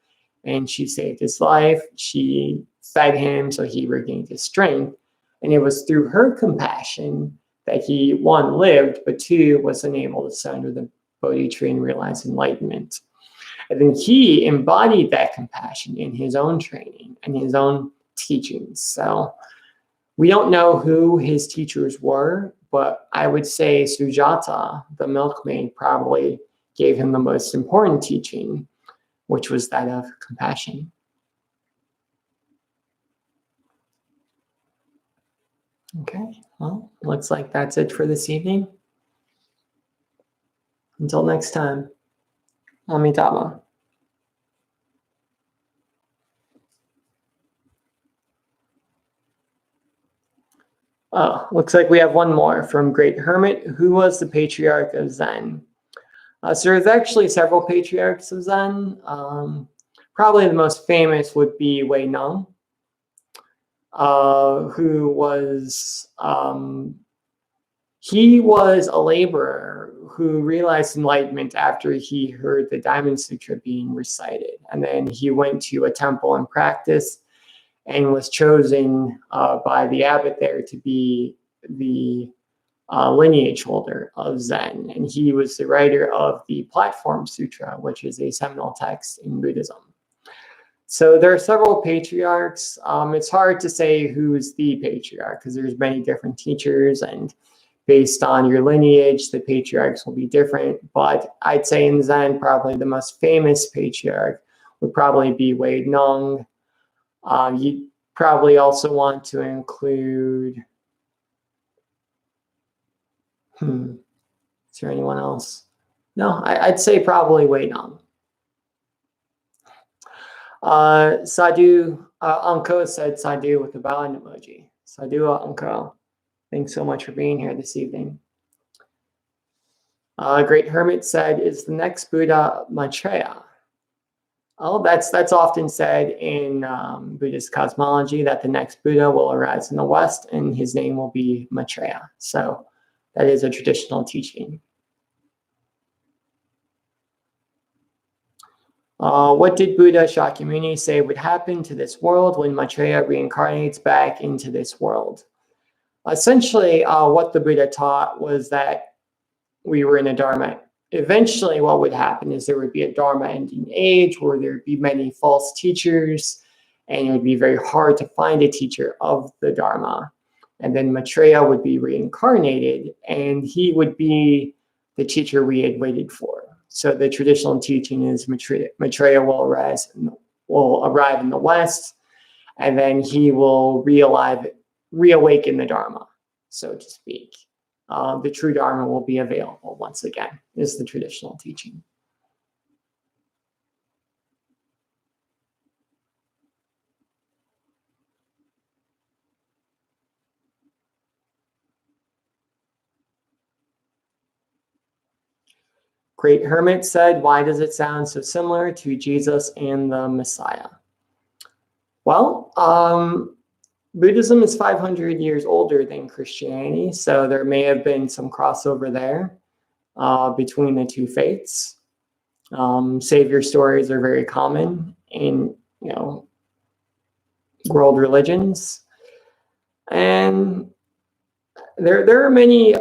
and she saved his life. She fed him so he regained his strength, and it was through her compassion that he, one, lived, but two, was enabled to sit under the Bodhi tree and realize enlightenment. And then he embodied that compassion in his own training and his own teachings. So we don't know who his teachers were, but I would say Sujata, the milkmaid, probably gave him the most important teaching, which was that of compassion. Okay, well, looks like that's it for this evening. Until next time, Amitabha. Oh, looks like we have one more from Great Hermit. Who was the patriarch of Zen? So there's actually several patriarchs of Zen. Probably the most famous would be Wei Neng, who was, he was a laborer who realized enlightenment after he heard the Diamond Sutra being recited. And then he went to a temple and practiced, and was chosen by the abbot there to be the lineage holder of Zen. And he was the writer of the Platform Sutra, which is a seminal text in Buddhism. So there are several patriarchs. It's hard to say who's the patriarch because there's many different teachers, and based on your lineage, the patriarchs will be different. But I'd say in Zen, probably the most famous patriarch would probably be Wei Neng. You probably also want to include, is there anyone else? No, I'd say probably Wei Neng. Sadhu Anko said Sadhu with the bowing emoji. Sadhu Anko, thanks so much for being here this evening. Great Hermit said, is the next Buddha Maitreya? Oh, that's often said in Buddhist cosmology, that the next Buddha will arise in the West and his name will be Maitreya. So that is a traditional teaching. What did Buddha Shakyamuni say would happen to this world when Maitreya reincarnates back into this world? Essentially, what the Buddha taught was that we were in a Dharma. Eventually, what would happen is there would be a Dharma ending age where there would be many false teachers, and it would be very hard to find a teacher of the Dharma. And then Maitreya would be reincarnated, and he would be the teacher we had waited for. So the traditional teaching is Maitreya will arrive in the West, and then he will reawaken the Dharma, so to speak. The true Dharma will be available once again, is the traditional teaching. Great Hermit said, why does it sound so similar to Jesus and the Messiah? Well, Buddhism is 500 years older than Christianity, so there may have been some crossover there. between the two faiths. Savior stories are very common in, world religions. And there are many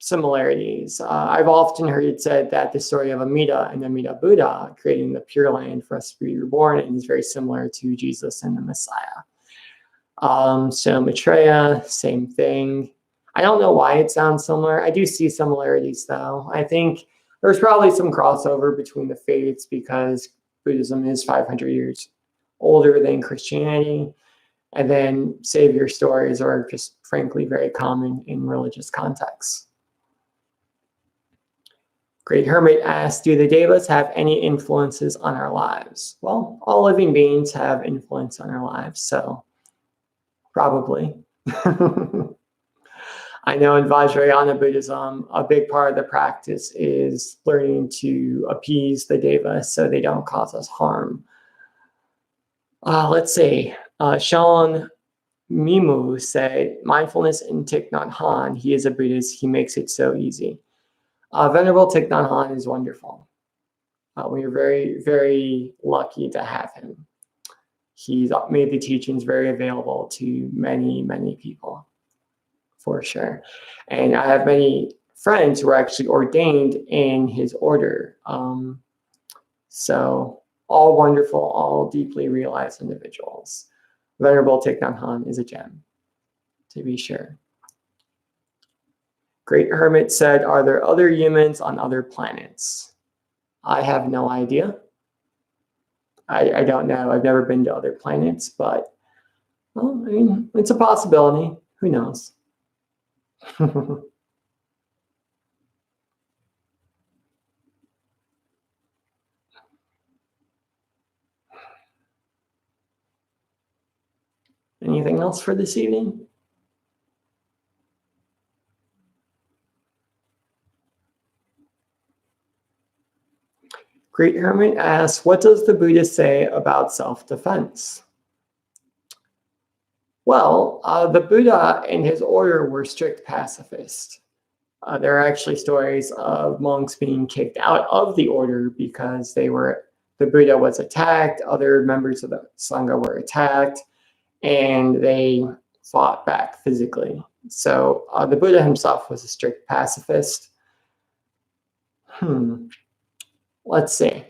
similarities. I've often heard it said that the story of Amida and Amida Buddha creating the Pure Land for us to be reborn is very similar to Jesus and the Messiah. So Maitreya, same thing. I don't know why it sounds similar. I do see similarities though. I think there's probably some crossover between the faiths because Buddhism is 500 years older than Christianity. And then savior stories are just frankly very common in religious contexts. Great Hermit asks, do the devas have any influences on our lives? Well, all living beings have influence on our lives, so probably. I know in Vajrayana Buddhism, a big part of the practice is learning to appease the devas so they don't cause us harm. Let's see. Sean Mimu said, mindfulness in Thich Nhat Hanh. He is a Buddhist. He makes it so easy. Venerable Thich Nhat Hanh is wonderful. We are very, very lucky to have him. He's made the teachings very available to many, many people, for sure. And I have many friends who are actually ordained in his order. So all wonderful, all deeply realized individuals. Venerable Thich Nhat Hanh is a gem, to be sure. Great Hermit said, are there other humans on other planets? I have no idea. I don't know. I've never been to other planets, but well, I mean, it's a possibility. Who knows? Anything else for this evening? Great Hermit asks, what does the Buddha say about self-defense? Well, the Buddha and his order were strict pacifists. There are actually stories of monks being kicked out of the order because the Buddha was attacked, other members of the Sangha were attacked, and they fought back physically. So the Buddha himself was a strict pacifist. Let's see.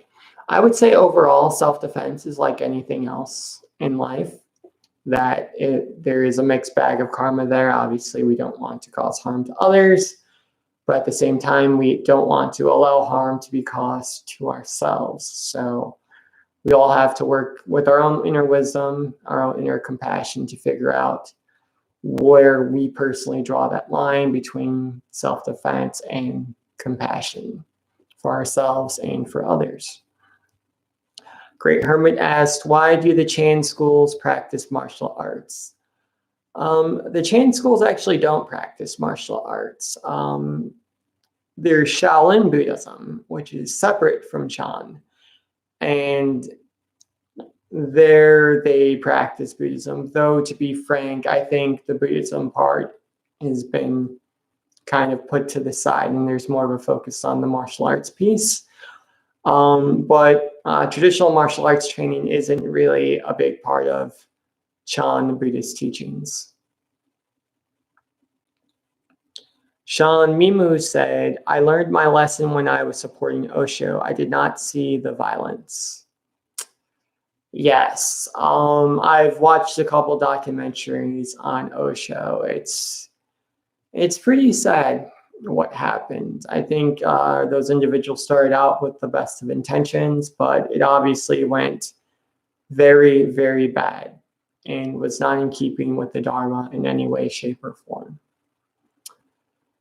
I would say overall, self-defense is like anything else in life, that there is a mixed bag of karma there. Obviously, we don't want to cause harm to others, but at the same time, we don't want to allow harm to be caused to ourselves. So we all have to work with our own inner wisdom, our own inner compassion to figure out where we personally draw that line between self-defense and compassion for ourselves and for others. Great Hermit asked, why do the Chan schools practice martial arts? The Chan schools actually don't practice martial arts. There's Shaolin Buddhism, which is separate from Chan. And there they practice Buddhism, though to be frank, I think the Buddhism part has been kind of put to the side and there's more of a focus on the martial arts piece. But traditional martial arts training isn't really a big part of Chan Buddhist teachings. Sean Mimu said, I learned my lesson when I was supporting Osho. I did not see the violence. Yes, I've watched a couple documentaries on Osho. It's pretty sad what happened. I think those individuals started out with the best of intentions, but it obviously went very, very bad and was not in keeping with the Dharma in any way, shape, or form.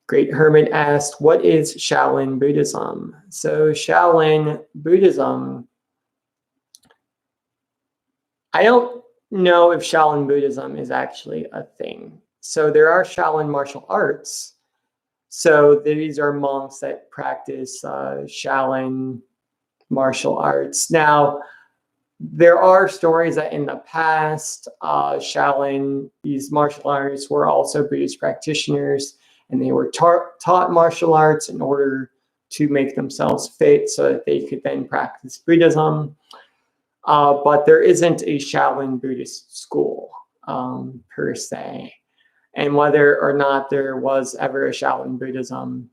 Great Hermit asked, what is Shaolin Buddhism? So Shaolin Buddhism, I don't know if Shaolin Buddhism is actually a thing. So there are Shaolin martial arts. So these are monks that practice Shaolin martial arts. Now, there are stories that in the past, Shaolin, these martial artists were also Buddhist practitioners, and they were taught martial arts in order to make themselves fit so that they could then practice Buddhism. But there isn't a Shaolin Buddhist school per se. And whether or not there was ever a Shaolin Buddhism,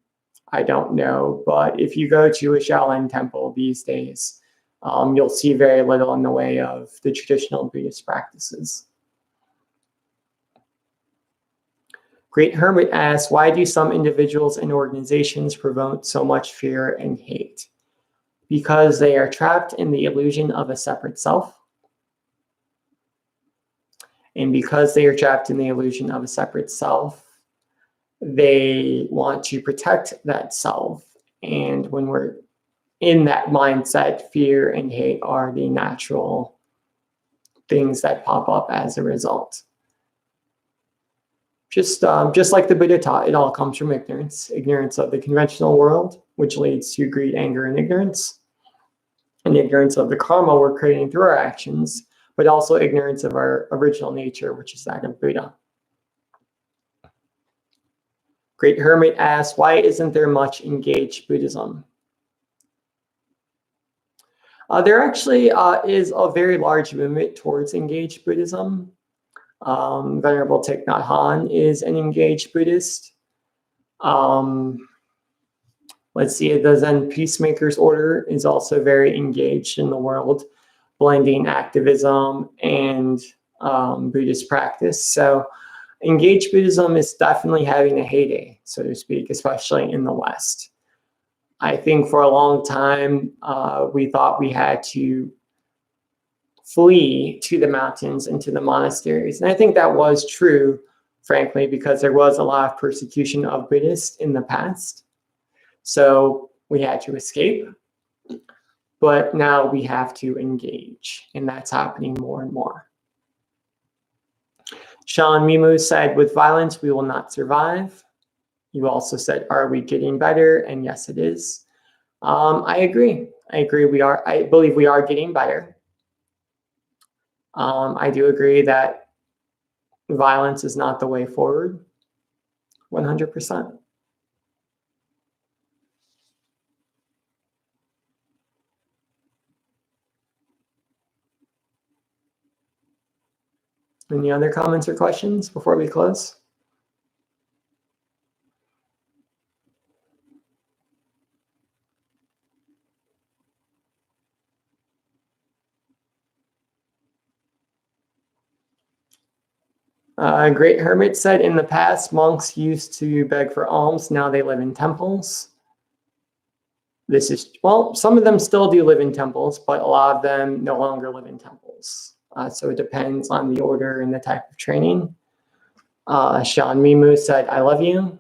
I don't know. But if you go to a Shaolin temple these days, you'll see very little in the way of the traditional Buddhist practices. Great Hermit asks, why do some individuals and organizations promote so much fear and hate? Because they are trapped in the illusion of a separate self. And because they are trapped in the illusion of a separate self, they want to protect that self. And when we're in that mindset, fear and hate are the natural things that pop up as a result. Just like the Buddha taught, it all comes from ignorance. Ignorance of the conventional world, which leads to greed, anger, and ignorance. And ignorance of the karma we're creating through our actions, but also ignorance of our original nature, which is that of Buddha. Great Hermit asks, why isn't there much engaged Buddhism? There actually is a very large movement towards engaged Buddhism. Venerable Thich Nhat Hanh is an engaged Buddhist. Let's see, the Zen Peacemakers Order is also very engaged in the world, blending activism and Buddhist practice. So engaged Buddhism is definitely having a heyday, so to speak, especially in the West. I think for a long time, we thought we had to flee to the mountains and to the monasteries. And I think that was true, frankly, because there was a lot of persecution of Buddhists in the past. So we had to escape, but now we have to engage, and that's happening more and more. Sean Mimu said, with violence, we will not survive. You also said, are we getting better? And yes, it is. I agree. I believe we are getting better. I do agree that violence is not the way forward, 100%. Any other comments or questions before we close? Great Hermit said, in the past, monks used to beg for alms. Now they live in temples. This is, well, some of them still do live in temples, but a lot of them no longer live in temples. So it depends on the order and the type of training. Sean Mimu said, I love you.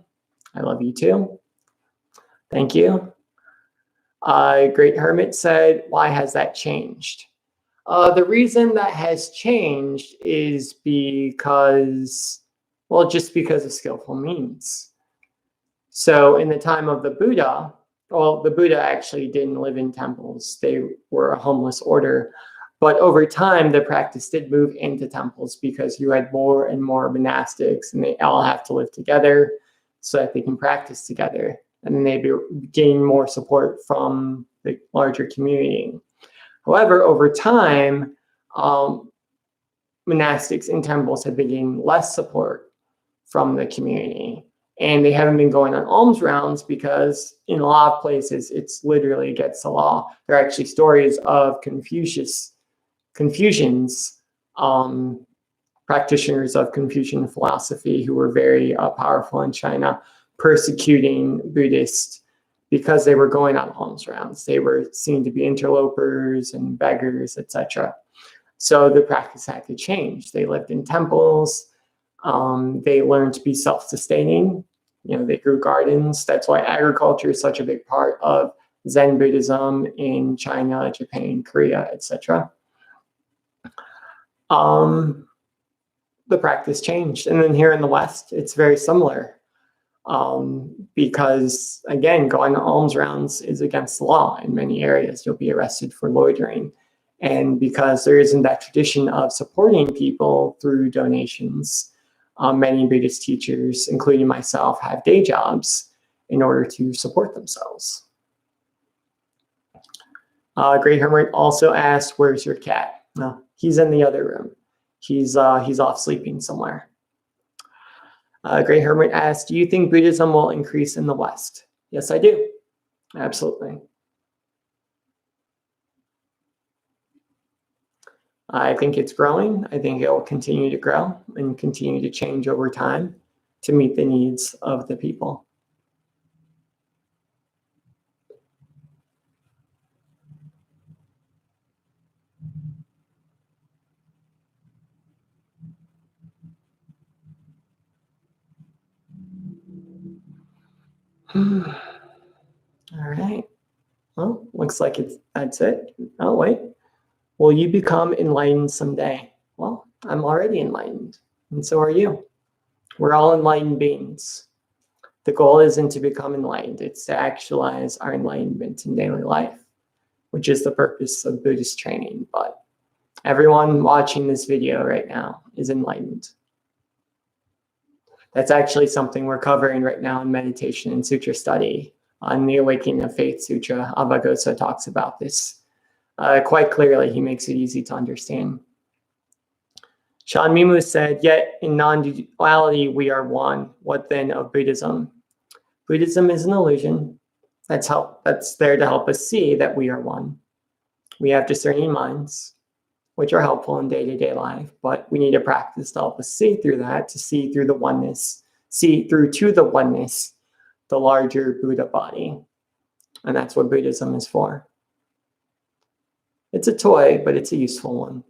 I love you too. Thank you. Great Hermit said, why has that changed? The reason that has changed is because, well, just because of skillful means. So in the time of the Buddha, well, the Buddha actually didn't live in temples. They were a homeless order. But over time, the practice did move into temples because you had more and more monastics, and they all have to live together so that they can practice together. And then they gain more support from the larger community. However, over time, monastics in temples have been getting less support from the community. And they haven't been going on alms rounds because in a lot of places, it's literally against the law. There are actually stories of Confucians, practitioners of Confucian philosophy who were very powerful in China, persecuting Buddhists because they were going on alms rounds. They were seen to be interlopers and beggars, etc. So the practice had to change. They lived in temples. They learned to be self-sustaining. You know, they grew gardens. That's why agriculture is such a big part of Zen Buddhism in China, Japan, Korea, etc. The practice changed. And then here in the West, it's very similar. Because, again, going on alms rounds is against the law in many areas. You'll be arrested for loitering. And because there isn't that tradition of supporting people through donations, many Buddhist teachers, including myself, have day jobs in order to support themselves. Great Hermit also asked, "Where's your cat?" No, he's in the other room. He's off sleeping somewhere. Great Hermit asked, "Do you think Buddhism will increase in the West?" Yes, I do. Absolutely. I think it's growing. I think it will continue to grow and continue to change over time to meet the needs of the people. All right. Well, looks like that's it. Oh, wait. Will you become enlightened someday? Well, I'm already enlightened, and so are you. We're all enlightened beings. The goal isn't to become enlightened, it's to actualize our enlightenment in daily life, which is the purpose of Buddhist training. But everyone watching this video right now is enlightened. That's actually something we're covering right now in meditation and sutra study. On the Awakening of Faith Sutra, Abhaghosa talks about this quite clearly. He makes it easy to understand. Shan Mimu said, "Yet in non-duality we are one. What then of Buddhism?" Buddhism is an illusion that's there to help us see that we are one. We have discerning minds, which are helpful in day-to-day life, but we need a practice to help us see through that, to see through the oneness, see through to the oneness, the larger Buddha body. And that's what Buddhism is for. It's a toy, but it's a useful one.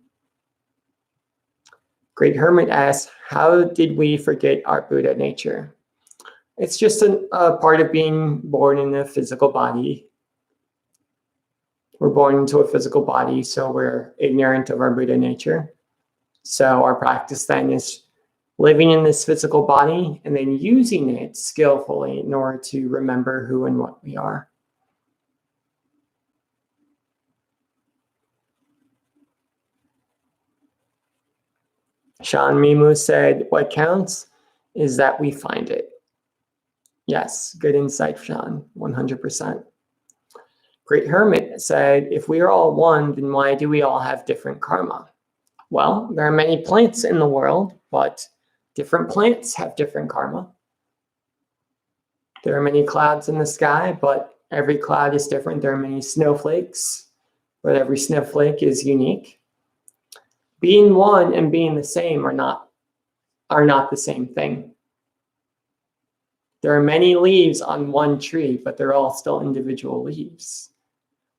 Great Hermit asks, "How did we forget our Buddha nature?" It's just a part of being born in a physical body. We're born into a physical body, so we're ignorant of our Buddha nature. So our practice then is living in this physical body and then using it skillfully in order to remember who and what we are. Shan Mimu said, "What counts is that we find it." Yes, good insight, Shan, 100%. Great Hermit said, "If we are all one, then why do we all have different karma?" Well, there are many plants in the world, but different plants have different karma. There are many clouds in the sky, but every cloud is different. There are many snowflakes, but every snowflake is unique. Being one and being the same are not the same thing. There are many leaves on one tree, but they're all still individual leaves.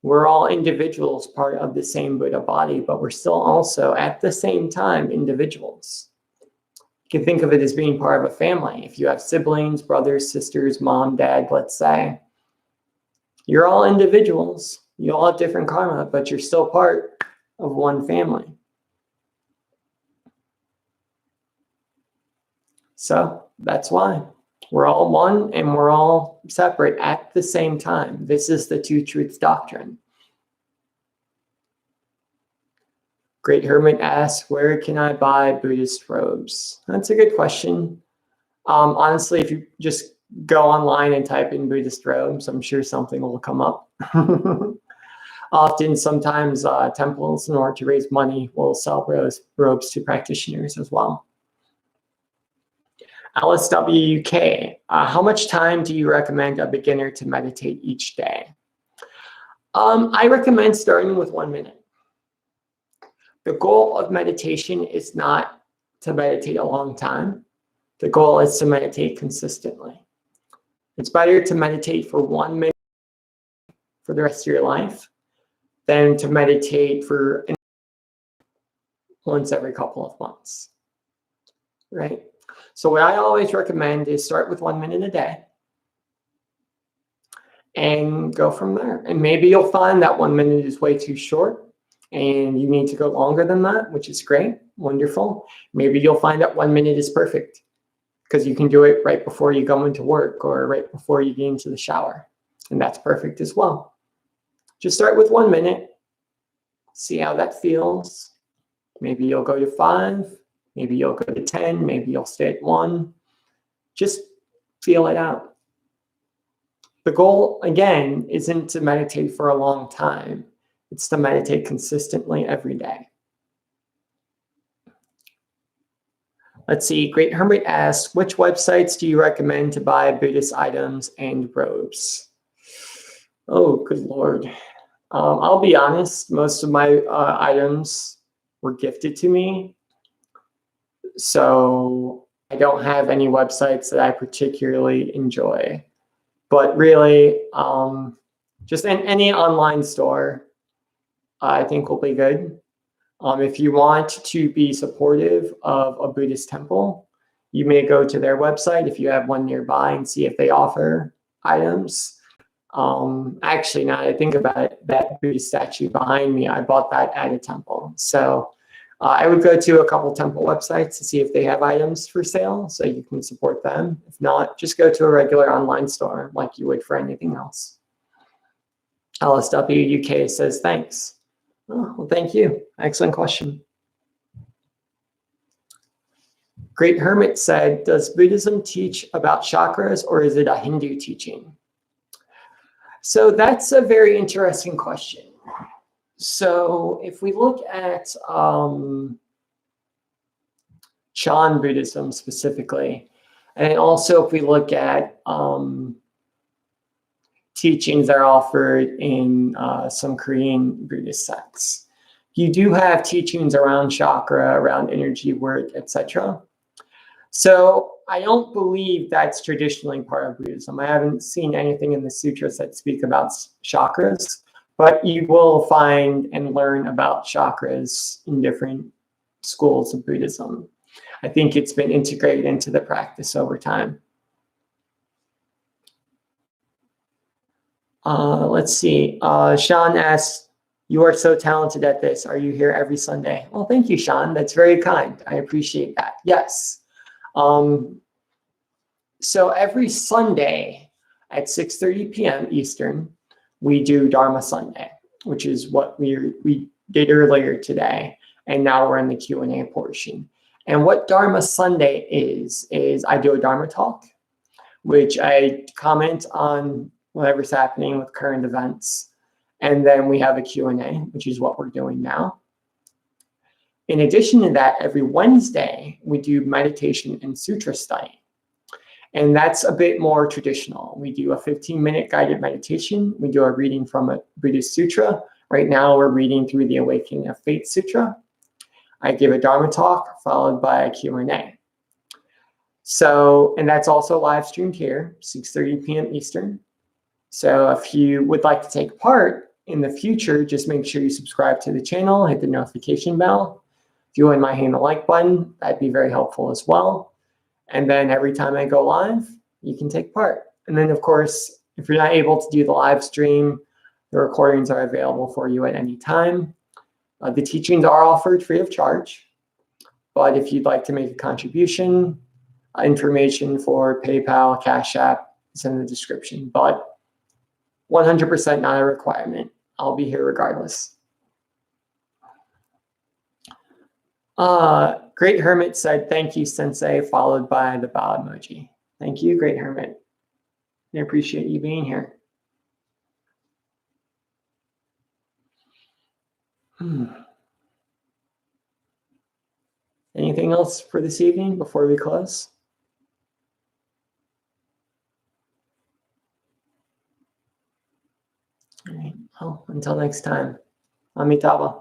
We're all individuals, part of the same Buddha body, but we're still also at the same time individuals. You can think of it as being part of a family. If you have siblings, brothers, sisters, mom, dad, let's say, you're all individuals. You all have different karma, but you're still part of one family. So that's why we're all one and we're all separate at the same time. This is the Two Truths doctrine. Great Hermit asks, "Where can I buy Buddhist robes?" That's a good question. Honestly, if you just go online and type in Buddhist robes, I'm sure something will come up. Sometimes temples, in order to raise money, will sell robes to practitioners as well. Alice WK, "How much time do you recommend a beginner to meditate each day?" I recommend starting with 1 minute. The goal of meditation is not to meditate a long time. The goal is to meditate consistently. It's better to meditate for 1 minute for the rest of your life than to meditate for once every couple of months, right? So what I always recommend is start with 1 minute a day and go from there. And maybe you'll find that 1 minute is way too short and you need to go longer than that, which is great, wonderful. Maybe you'll find that 1 minute is perfect because you can do it right before you go into work or right before you get into the shower. And that's perfect as well. Just start with 1 minute, see how that feels. Maybe you'll go to 5, Maybe you'll go to 10, maybe you'll stay at 1. Just feel it out. The goal, again, isn't to meditate for a long time. It's to meditate consistently every day. Let's see, Great Hermit asks, which websites do you recommend to buy Buddhist items and robes? Oh, good Lord. I'll be honest, most of my items were gifted to me. So I don't have any websites that I particularly enjoy. But really, just in any online store, I think will be good. If you want to be supportive of a Buddhist temple, you may go to their website if you have one nearby and see if they offer items. Actually, now that I think about it, that Buddhist statue behind me, I bought that at a temple. So I would go to a couple temple websites to see if they have items for sale so you can support them. If not, just go to a regular online store like you would for anything else. LSW UK says, thanks. Oh, well, thank you. Excellent question. Great Hermit said, does Buddhism teach about chakras or is it a Hindu teaching? So that's a very interesting question. So if we look at Chan Buddhism specifically, and also if we look at teachings that are offered in some Korean Buddhist sects, you do have teachings around chakra, around energy work, etc. So I don't believe that's traditionally part of Buddhism. I haven't seen anything in the sutras that speak about chakras, but you will find and learn about chakras in different schools of Buddhism. I think it's been integrated into the practice over time. Let's see. Sean asks, you are so talented at this. Are you here every Sunday? Well, thank you, Sean. That's very kind. I appreciate that. Yes. So every Sunday at 6:30 p.m. Eastern, we do Dharma Sunday, which is what we did earlier today. And now we're in the Q&A portion. And what Dharma Sunday is I do a Dharma talk, which I comment on whatever's happening with current events. And then we have a Q&A, which is what we're doing now. In addition to that, every Wednesday, we do meditation and sutra study. And that's a bit more traditional. We do a 15-minute guided meditation. We do a reading from a Buddhist sutra. Right now, we're reading through the Awakening of Faith Sutra. I give a Dharma talk followed by a Q&A. So, and that's also live streamed here, 6:30 p.m. Eastern. So if you would like to take part in the future, just make sure you subscribe to the channel, hit the notification bell. If you wouldn't mind hitting the like button, that'd be very helpful as well. And then every time I go live, you can take part. And then, of course, if you're not able to do the live stream, the recordings are available for you at any time. The teachings are offered free of charge. But if you'd like to make a contribution, information for PayPal, CashApp is in the description. But 100% not a requirement. I'll be here regardless. Great Hermit said, thank you, Sensei, followed by the bow emoji. Thank you, Great Hermit. I appreciate you being here. Anything else for this evening before we close? All right. Well, until next time, Amitabha.